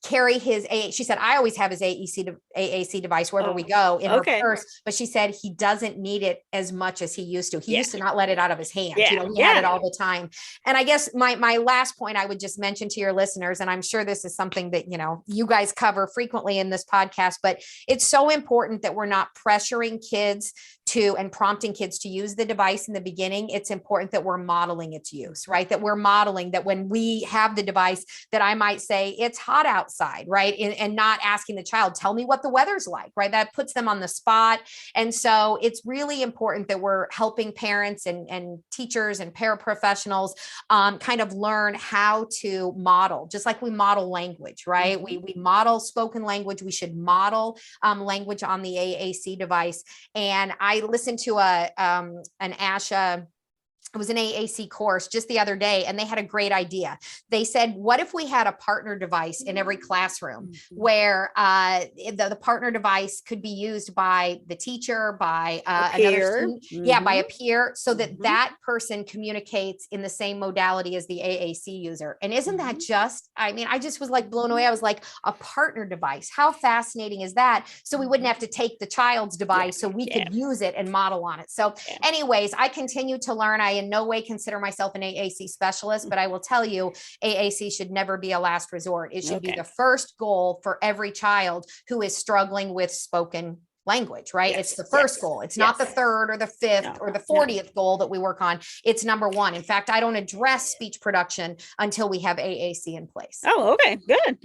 S3: carry his she said, I always have his AAC device wherever we go in her purse, but she said he doesn't need it as much as he used to. He used to not let it out of his hand. He had it all the time. And I guess my last point I would just mention to your listeners, and I'm sure this is something that, you guys cover frequently in this podcast, but it's so important that we're not pressuring kids and prompting kids to use the device in the beginning. It's important that we're modeling its use, right? That we're modeling that when we have the device, that I might say it's hot outside, right? And not asking the child, tell me what the weather's like, right? That puts them on the spot. And so it's really important that we're helping parents and teachers and paraprofessionals kind of learn how to model, just like we model language, right? We model spoken language. We should model language on the AAC device. And I listened to an ASHA, it was an AAC course just the other day, and they had a great idea. They said, what if we had a partner device in every classroom where the partner device could be used by the teacher, by another student, by a peer, so that that person communicates in the same modality as the AAC user. And isn't that just, I just was like blown away. I was like, a partner device. How fascinating is that? So we wouldn't have to take the child's device, so we could use it and model on it. So anyways, I continue to learn. I in no way consider myself an AAC specialist, but I will tell you, AAC should never be a last resort. It should be the first goal for every child who is struggling with spoken language, right? It's the first goal. It's not the third or the fifth or the 40th goal that we work on. It's number one. In fact, I don't address speech production until we have AAC in place.
S2: Oh, okay. Good.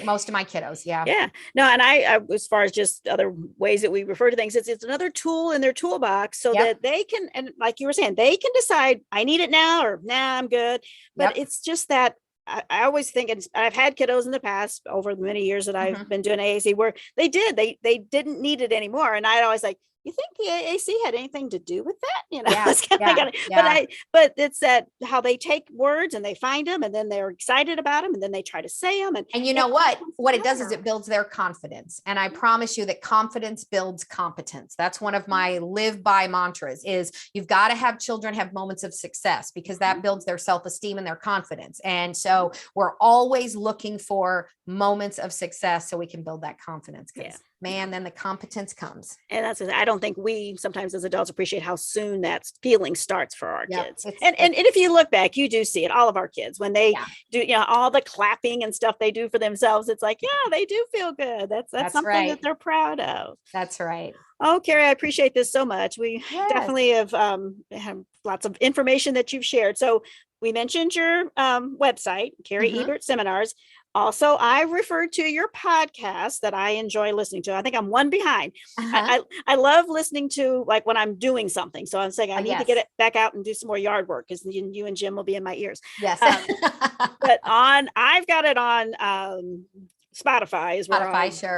S3: Most of my kiddos. Yeah.
S2: Yeah. No, and I as far as just other ways that we refer to things, it's another tool in their toolbox so that they can, and like you were saying, they can decide I need it now or nah, I'm good. But it's just that I always think, and I've had kiddos in the past over the many years that I've been doing AAC where they didn't need it anymore. And I'd always like, you think the AAC had anything to do with that? But it's that how they take words and they find them and then they're excited about them and then they try to say them.
S3: And you know what it does is it builds their confidence. And I promise you that confidence builds competence. That's one of my live by mantras is you've got to have children have moments of success because that builds their self-esteem and their confidence. And so we're always looking for moments of success so we can build that confidence. Man, then the competence comes.
S2: And I don't think we sometimes as adults appreciate how soon that feeling starts for our kids. And if you look back, you do see it, all of our kids, when they do, all the clapping and stuff they do for themselves, it's like, they do feel good. That's something that they're proud of.
S3: That's right.
S2: Oh, Cari, I appreciate this so much. We definitely have lots of information that you've shared. So we mentioned your website, Cari Ebert Seminars. Also, I referred to your podcast that I enjoy listening to. I think I'm one behind. I love listening to like when I'm doing something. So I'm saying I need to get it back out and do some more yard work because you and Jim will be in my ears.
S3: Yes.
S2: But I've got it on Spotify is where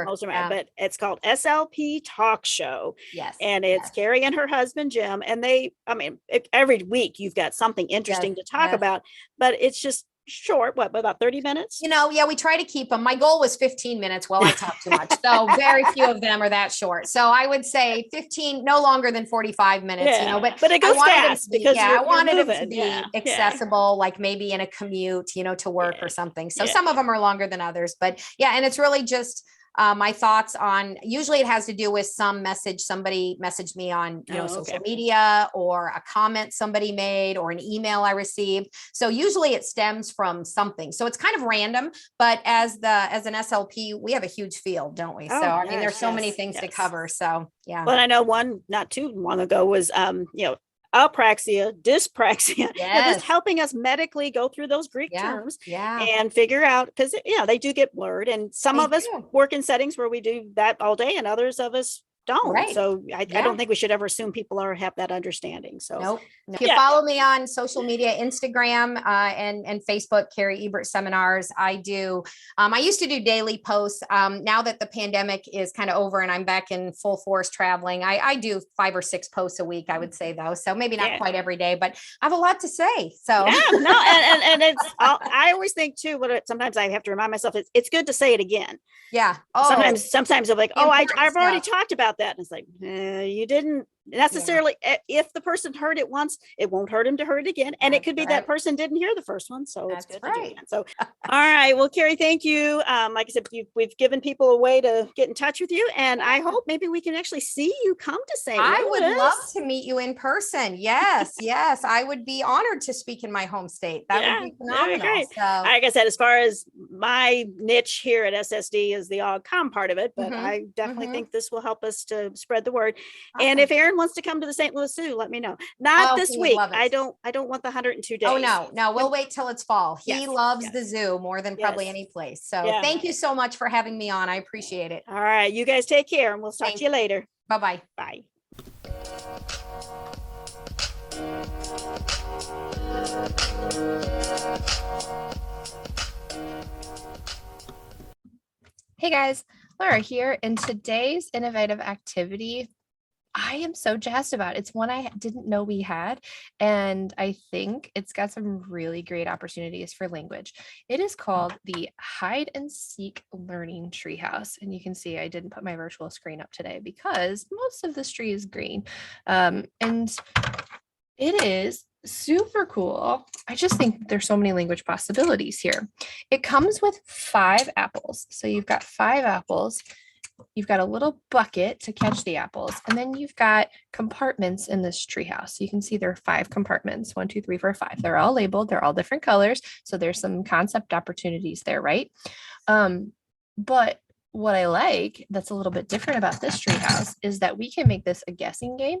S2: most of my, but it's called SLP Talk Show.
S3: Yes.
S2: And it's Cari and her husband, Jim. And every week you've got something interesting to talk about, but it's just short, about 30 minutes?
S3: We try to keep them. My goal was 15 minutes. Well, I talk too much. So very few of them are that short. So I would say 15, no longer than 45 minutes,
S2: but it goes fast because
S3: I wanted them to be accessible, like maybe in a commute, to work or something. So some of them are longer than others, but and it's really just my thoughts on, usually it has to do with some message somebody messaged me on, social media or a comment somebody made or an email I received. So usually it stems from something. So it's kind of random, but as an SLP, we have a huge field, don't we? So there's so many things to cover. So
S2: Well, I know one not too long ago was, Apraxia, dyspraxia, just helping us medically go through those Greek terms and figure out, because they do get blurred, and some of us work in settings where we do that all day and others of us don't. Right. So I don't think we should ever assume people have that understanding. So
S3: nope. If you follow me on social media, Instagram and Facebook, Cari Ebert Seminars, I do. I used to do daily posts. Now that the pandemic is kind of over and I'm back in full force traveling, I do 5 or 6 posts a week, I would say though. So maybe not quite every day, but I have a lot to say. So
S2: and it's, I always think too, sometimes I have to remind myself, it's good to say it again.
S3: Yeah.
S2: Sometimes I'm like, I've already talked about that. And it's like, you didn't necessarily, if the person heard it once, it won't hurt him to hear it again. And it
S3: That's
S2: could be
S3: right.
S2: that person didn't hear the first one. So it's
S3: That's
S2: good to do
S3: right.
S2: that. So, all right. Well, Cari, thank you. Like I said, we've given people a way to get in touch with you. And I hope maybe we can actually see you come to St. Louis.
S3: I would love to meet you in person. Yes, yes. I would be honored to speak in my home state. That would be phenomenal.
S2: Great.
S3: So,
S2: like I said, as far as my niche here at SSD is the AAC part of it, but I definitely think this will help us to spread the word.
S3: Awesome.
S2: And if Aaron wants to come to the St. Louis Zoo, let me know. Not this week. I don't want the 102 days.
S3: Oh, no, we'll wait till it's fall. He loves the zoo more than probably any place. So thank you so much for having me on. I appreciate it.
S2: All right. You guys take care and we'll talk to you later.
S3: Bye-bye.
S2: Bye.
S1: Hey guys, Laura here. And today's innovative activity, I am so jazzed about. It's one I didn't know we had, and I think it's got some really great opportunities for language. It is called the Hide and Seek Learning Treehouse. And you can see I didn't put my virtual screen up today because most of this tree is green. And it is super cool. I just think there's so many language possibilities here. It comes with 5 apples. So you've got 5 apples. You've got a little bucket to catch the apples, and then you've got compartments in this treehouse. You can see there are 5 compartments, 1, 2, 3, 4, 5. They're all labeled. They're all different colors. So there's some concept opportunities there, right? But what I like that's a little bit different about this treehouse is that we can make this a guessing game.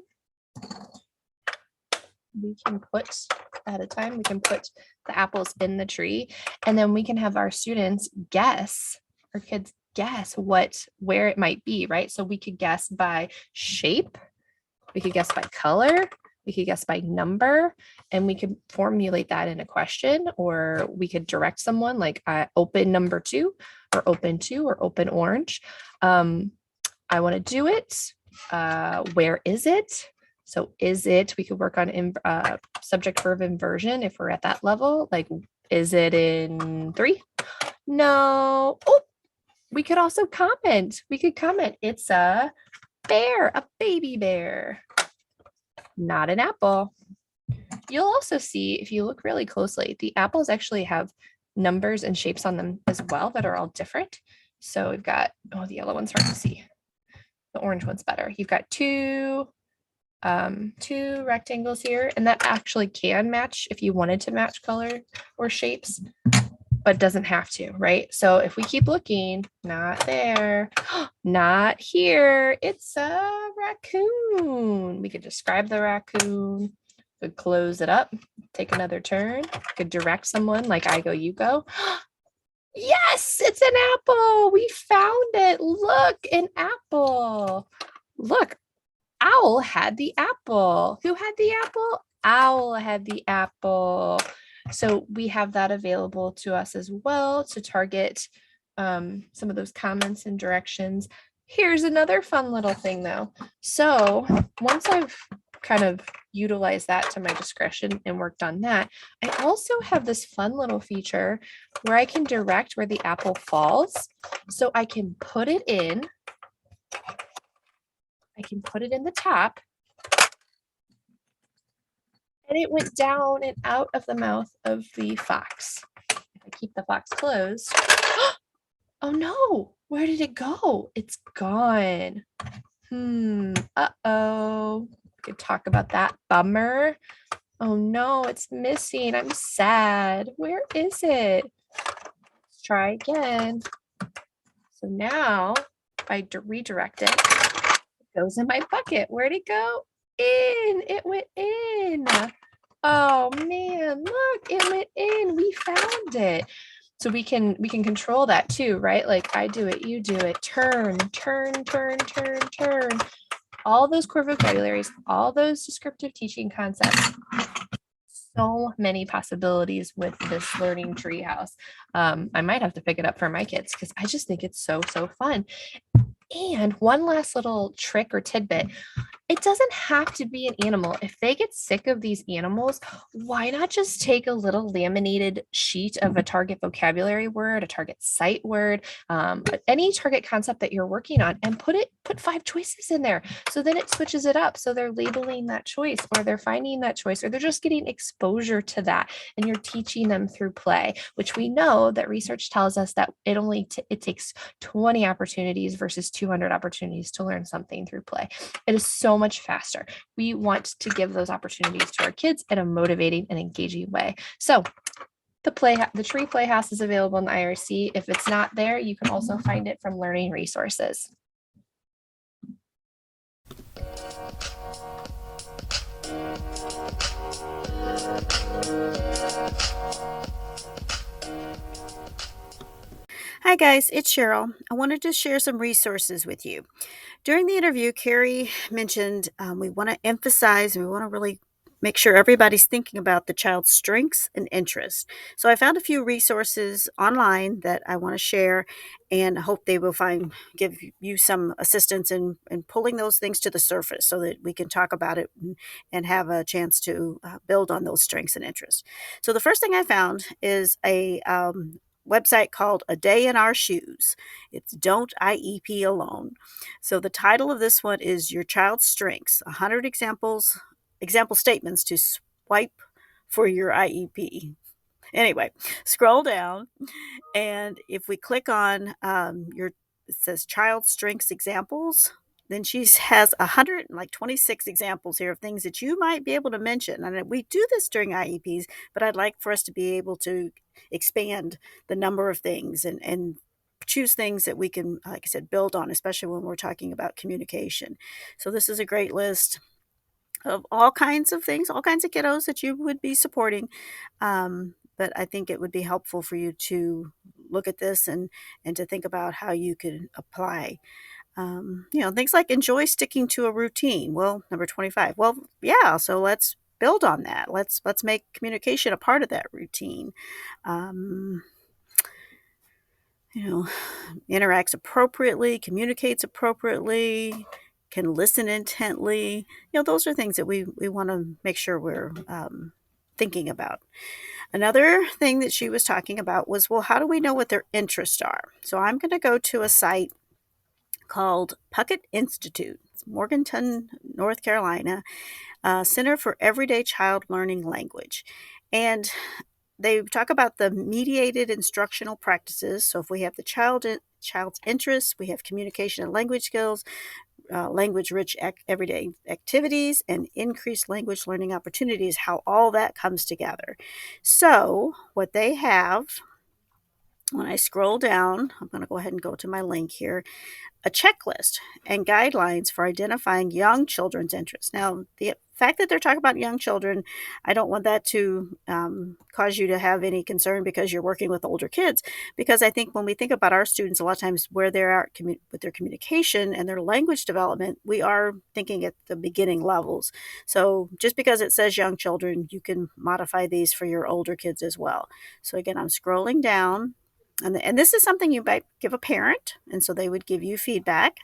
S1: We can put at a time, we can put the apples in the tree, and then we can have our students guess, or kids guess where it might be, right? So we could guess by shape, we could guess by color, we could guess by number, and we could formulate that in a question, or we could direct someone like open number 2 or open 2 or open orange. I want to do it. Where is it? So is it, we could work on subject verb inversion if we're at that level. Like, is it in 3? No. Oh, we could also comment. We could comment. It's a bear, a baby bear, not an apple. You'll also see, if you look really closely, the apples actually have numbers and shapes on them as well that are all different. So we've got, oh, the yellow one's hard to see. The orange one's better. You've got two rectangles here, and that actually can match if you wanted to match color or shapes, but doesn't have to, right? So if we keep looking, not there, not here, it's a raccoon. We could describe the raccoon, could close it up, take another turn, could direct someone like I go, you go. Yes, it's an apple. We found it. Look, an apple. Look, Owl had the apple. Who had the apple? Owl had the apple. So we have that available to us as well to target some of those comments and directions. Here's another fun little thing though. So once I've kind of utilized that to my discretion and worked on that, I also have this fun little feature where I can direct where the apple falls. So I can put it in. I can put it in the top, and it went down and out of the mouth of the fox. If I keep the fox closed, oh no, where did it go? It's gone. Uh-oh. We could talk about that. Bummer. Oh no, it's missing. I'm sad. Where is it? Let's try again. So now, if I redirect it, goes in my bucket. Where'd it go? In. It went in. Oh man, look, it went in. We found it. So we can control that too, right? Like I do it, you do it. Turn, turn, turn, turn, turn. All those core vocabularies, all those descriptive teaching concepts. So many possibilities with this learning treehouse. I might have to pick it up for my kids because I just think it's so fun. And one last little trick or tidbit. It doesn't have to be an animal. If they get sick of these animals, why not just take a little laminated sheet of a target vocabulary word, a target sight word, any target concept that you're working on, and put 5 choices in there. So then it switches it up. So they're labeling that choice, or they're finding that choice, or they're just getting exposure to that. And you're teaching them through play, which we know that research tells us that it takes 20 opportunities versus 200 opportunities to learn something through play. It is so much faster. We want to give those opportunities to our kids in a motivating and engaging way. So the Tree Playhouse is available in the IRC. If it's not there, you can also find it from learning resources.
S2: Hi guys, it's Cheryl. I wanted to share some resources with you. During the interview, Cari mentioned we want to emphasize and we want to really make sure everybody's thinking about the child's strengths and interests. So I found a few resources online that I want to share, and I hope they will give you some assistance in pulling those things to the surface so that we can talk about it and have a chance to build on those strengths and interests. So the first thing I found is a website called A Day in Our Shoes. It's Don't IEP Alone. So the title of this one is Your Child's Strengths, 100 example statements to swipe for your IEP. Anyway, scroll down, and if we click on it says Child Strengths Examples, then she has 126 examples here of things that you might be able to mention. And we do this during IEPs, but I'd like for us to be able to expand the number of things and choose things that we can, like I said, build on, especially when we're talking about communication. So this is a great list of all kinds of things, all kinds of kiddos that you would be supporting. But I think it would be helpful for you to look at this and to think about how you could apply things like enjoy sticking to a routine. Well, number 25. Well, yeah, so let's build on that. Let's make communication a part of that routine. Interacts appropriately, communicates appropriately, can listen intently. Those are things that we want to make sure we're thinking about. Another thing that she was talking about was, well, how do we know what their interests are? So I'm going to go to a site called Puckett Institute. It's Morganton, North Carolina, Center for Everyday Child Learning Language. And they talk about the mediated instructional practices. So if we have the child's interests, we have communication and language skills, language-rich everyday activities, and increased language learning opportunities, how all that comes together. So what they have, when I scroll down, I'm going to go ahead and go to my link here, a checklist and guidelines for identifying young children's interests. Now, the fact that they're talking about young children, I don't want that to cause you to have any concern because you're working with older kids, because I think when we think about our students, a lot of times where they're at with their communication and their language development, we are thinking at the beginning levels. So just because it says young children, you can modify these for your older kids as well. So again, I'm scrolling down. And this is something you might give a parent, and so they would give you feedback.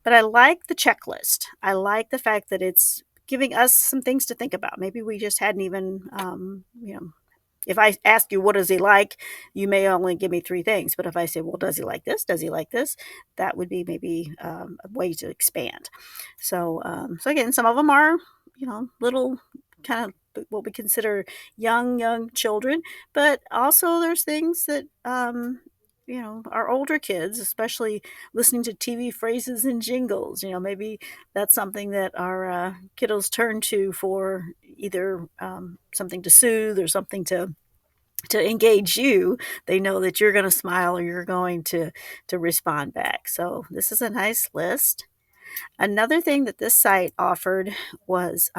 S2: But I like the checklist. I like the fact that it's giving us some things to think about. Maybe we just hadn't even, if I ask you, what does he like? You may only give me 3 things. But if I say, well, does he like this? Does he like this? That would be maybe a way to expand. So again, some of them are, little kind of what we consider young children, but also there's things that our older kids, especially listening to TV phrases and jingles, maybe that's something that our kiddos turn to for either something to soothe or something to engage you. They know that you're going to smile or you're going to respond back. So this is a nice list. Another thing that this site offered was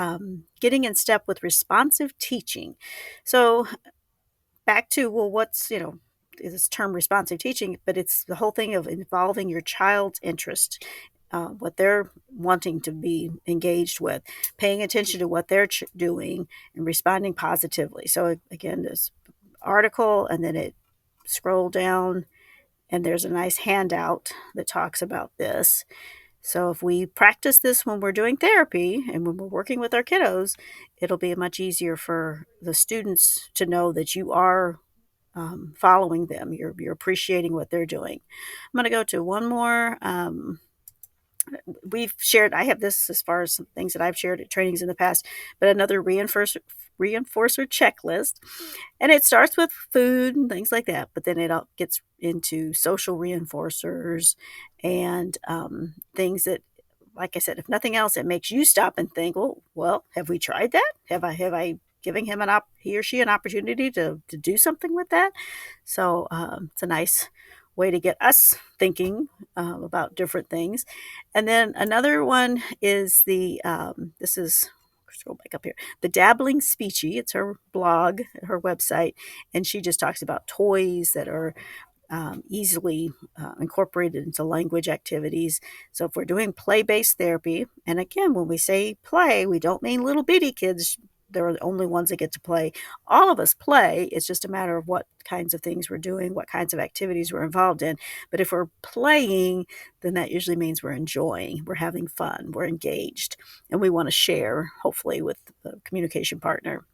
S2: getting in step with responsive teaching. So back to, well, what's, this term responsive teaching, but it's the whole thing of involving your child's interest, what they're wanting to be engaged with, paying attention to what they're doing and responding positively. So again, this article, and then it scroll down and there's a nice handout that talks about this. So if we practice this when we're doing therapy and when we're working with our kiddos, it'll be much easier for the students to know that you are following them. You're appreciating what they're doing. I'm going to go to one more. We've shared, I have this as far as some things that I've shared at trainings in the past, but another reinforcer checklist. And it starts with food and things like that, but then it all gets into social reinforcers and things that, like I said, if nothing else, it makes you stop and think, well, have we tried that? Have I giving him he or she an opportunity to do something with that? So it's a nice way to get us thinking about different things. And then another one is this is, scroll back up here, the Dabbling Speechy. It's her blog, her website, and she just talks about toys that are easily incorporated into language activities. So if we're doing play-based therapy, and again, when we say play, we don't mean little bitty kids. They're the only ones that get to play. All of us play. It's just a matter of what kinds of things we're doing, what kinds of activities we're involved in. But if we're playing, then that usually means we're enjoying, we're having fun, we're engaged, and we want to share, hopefully, with the communication partner.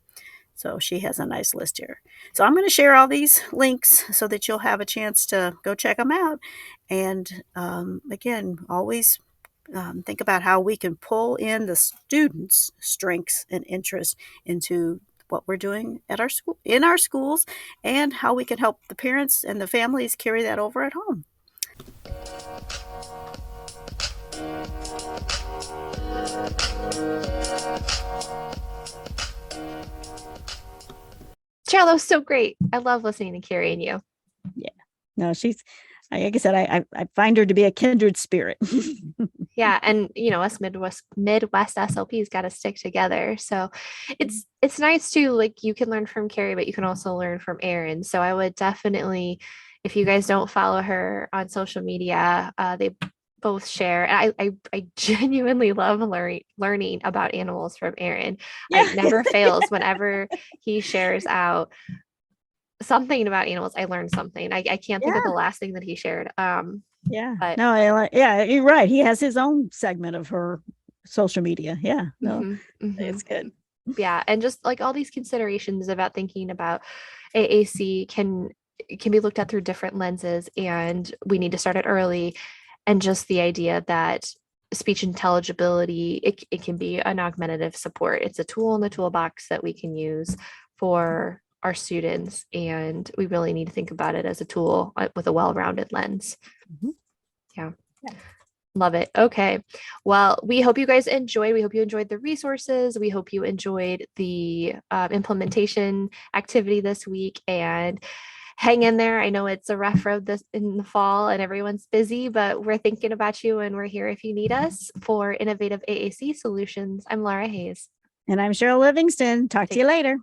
S2: So she has a nice list here. So I'm going to share all these links so that you'll have a chance to go check them out. And again, always think about how we can pull in the students' strengths and interests into what we're doing at our school, in our schools, and how we can help the parents and the families carry that over at home.
S1: Cheryl, that was so great. I love listening to Cari and you.
S2: Yeah. No, she's, like I said, I find her to be a kindred spirit.
S1: Yeah. And us Midwest SLPs got to stick together. So it's nice too. Like you can learn from Cari, but you can also learn from Erin. So I would definitely, if you guys don't follow her on social media, they both share. And I genuinely love learning about animals from Erin.
S2: Yeah.
S1: It never fails whenever he shares out something about animals. I learned something. I can't think of the last thing that he shared.
S2: Yeah.
S1: But
S2: no, you're right. He has his own segment of her social media. Yeah. No, it's good.
S1: Yeah. And just like all these considerations about thinking about AAC can be looked at through different lenses, and we need to start it early. And just the idea that speech intelligibility, it can be an augmentative support. It's a tool in the toolbox that we can use for our students, and we really need to think about it as a tool with a well-rounded lens. Yeah. Love it. Okay. Well, we hope you guys enjoyed. We hope you enjoyed the resources. We hope you enjoyed the implementation activity this week, and hang in there. I know it's a rough road this in the fall and everyone's busy, but we're thinking about you and we're here if you need us. For Innovative AAC Solutions, I'm Laura Hayes.
S2: And I'm Cheryl Livingston. Talk to you later.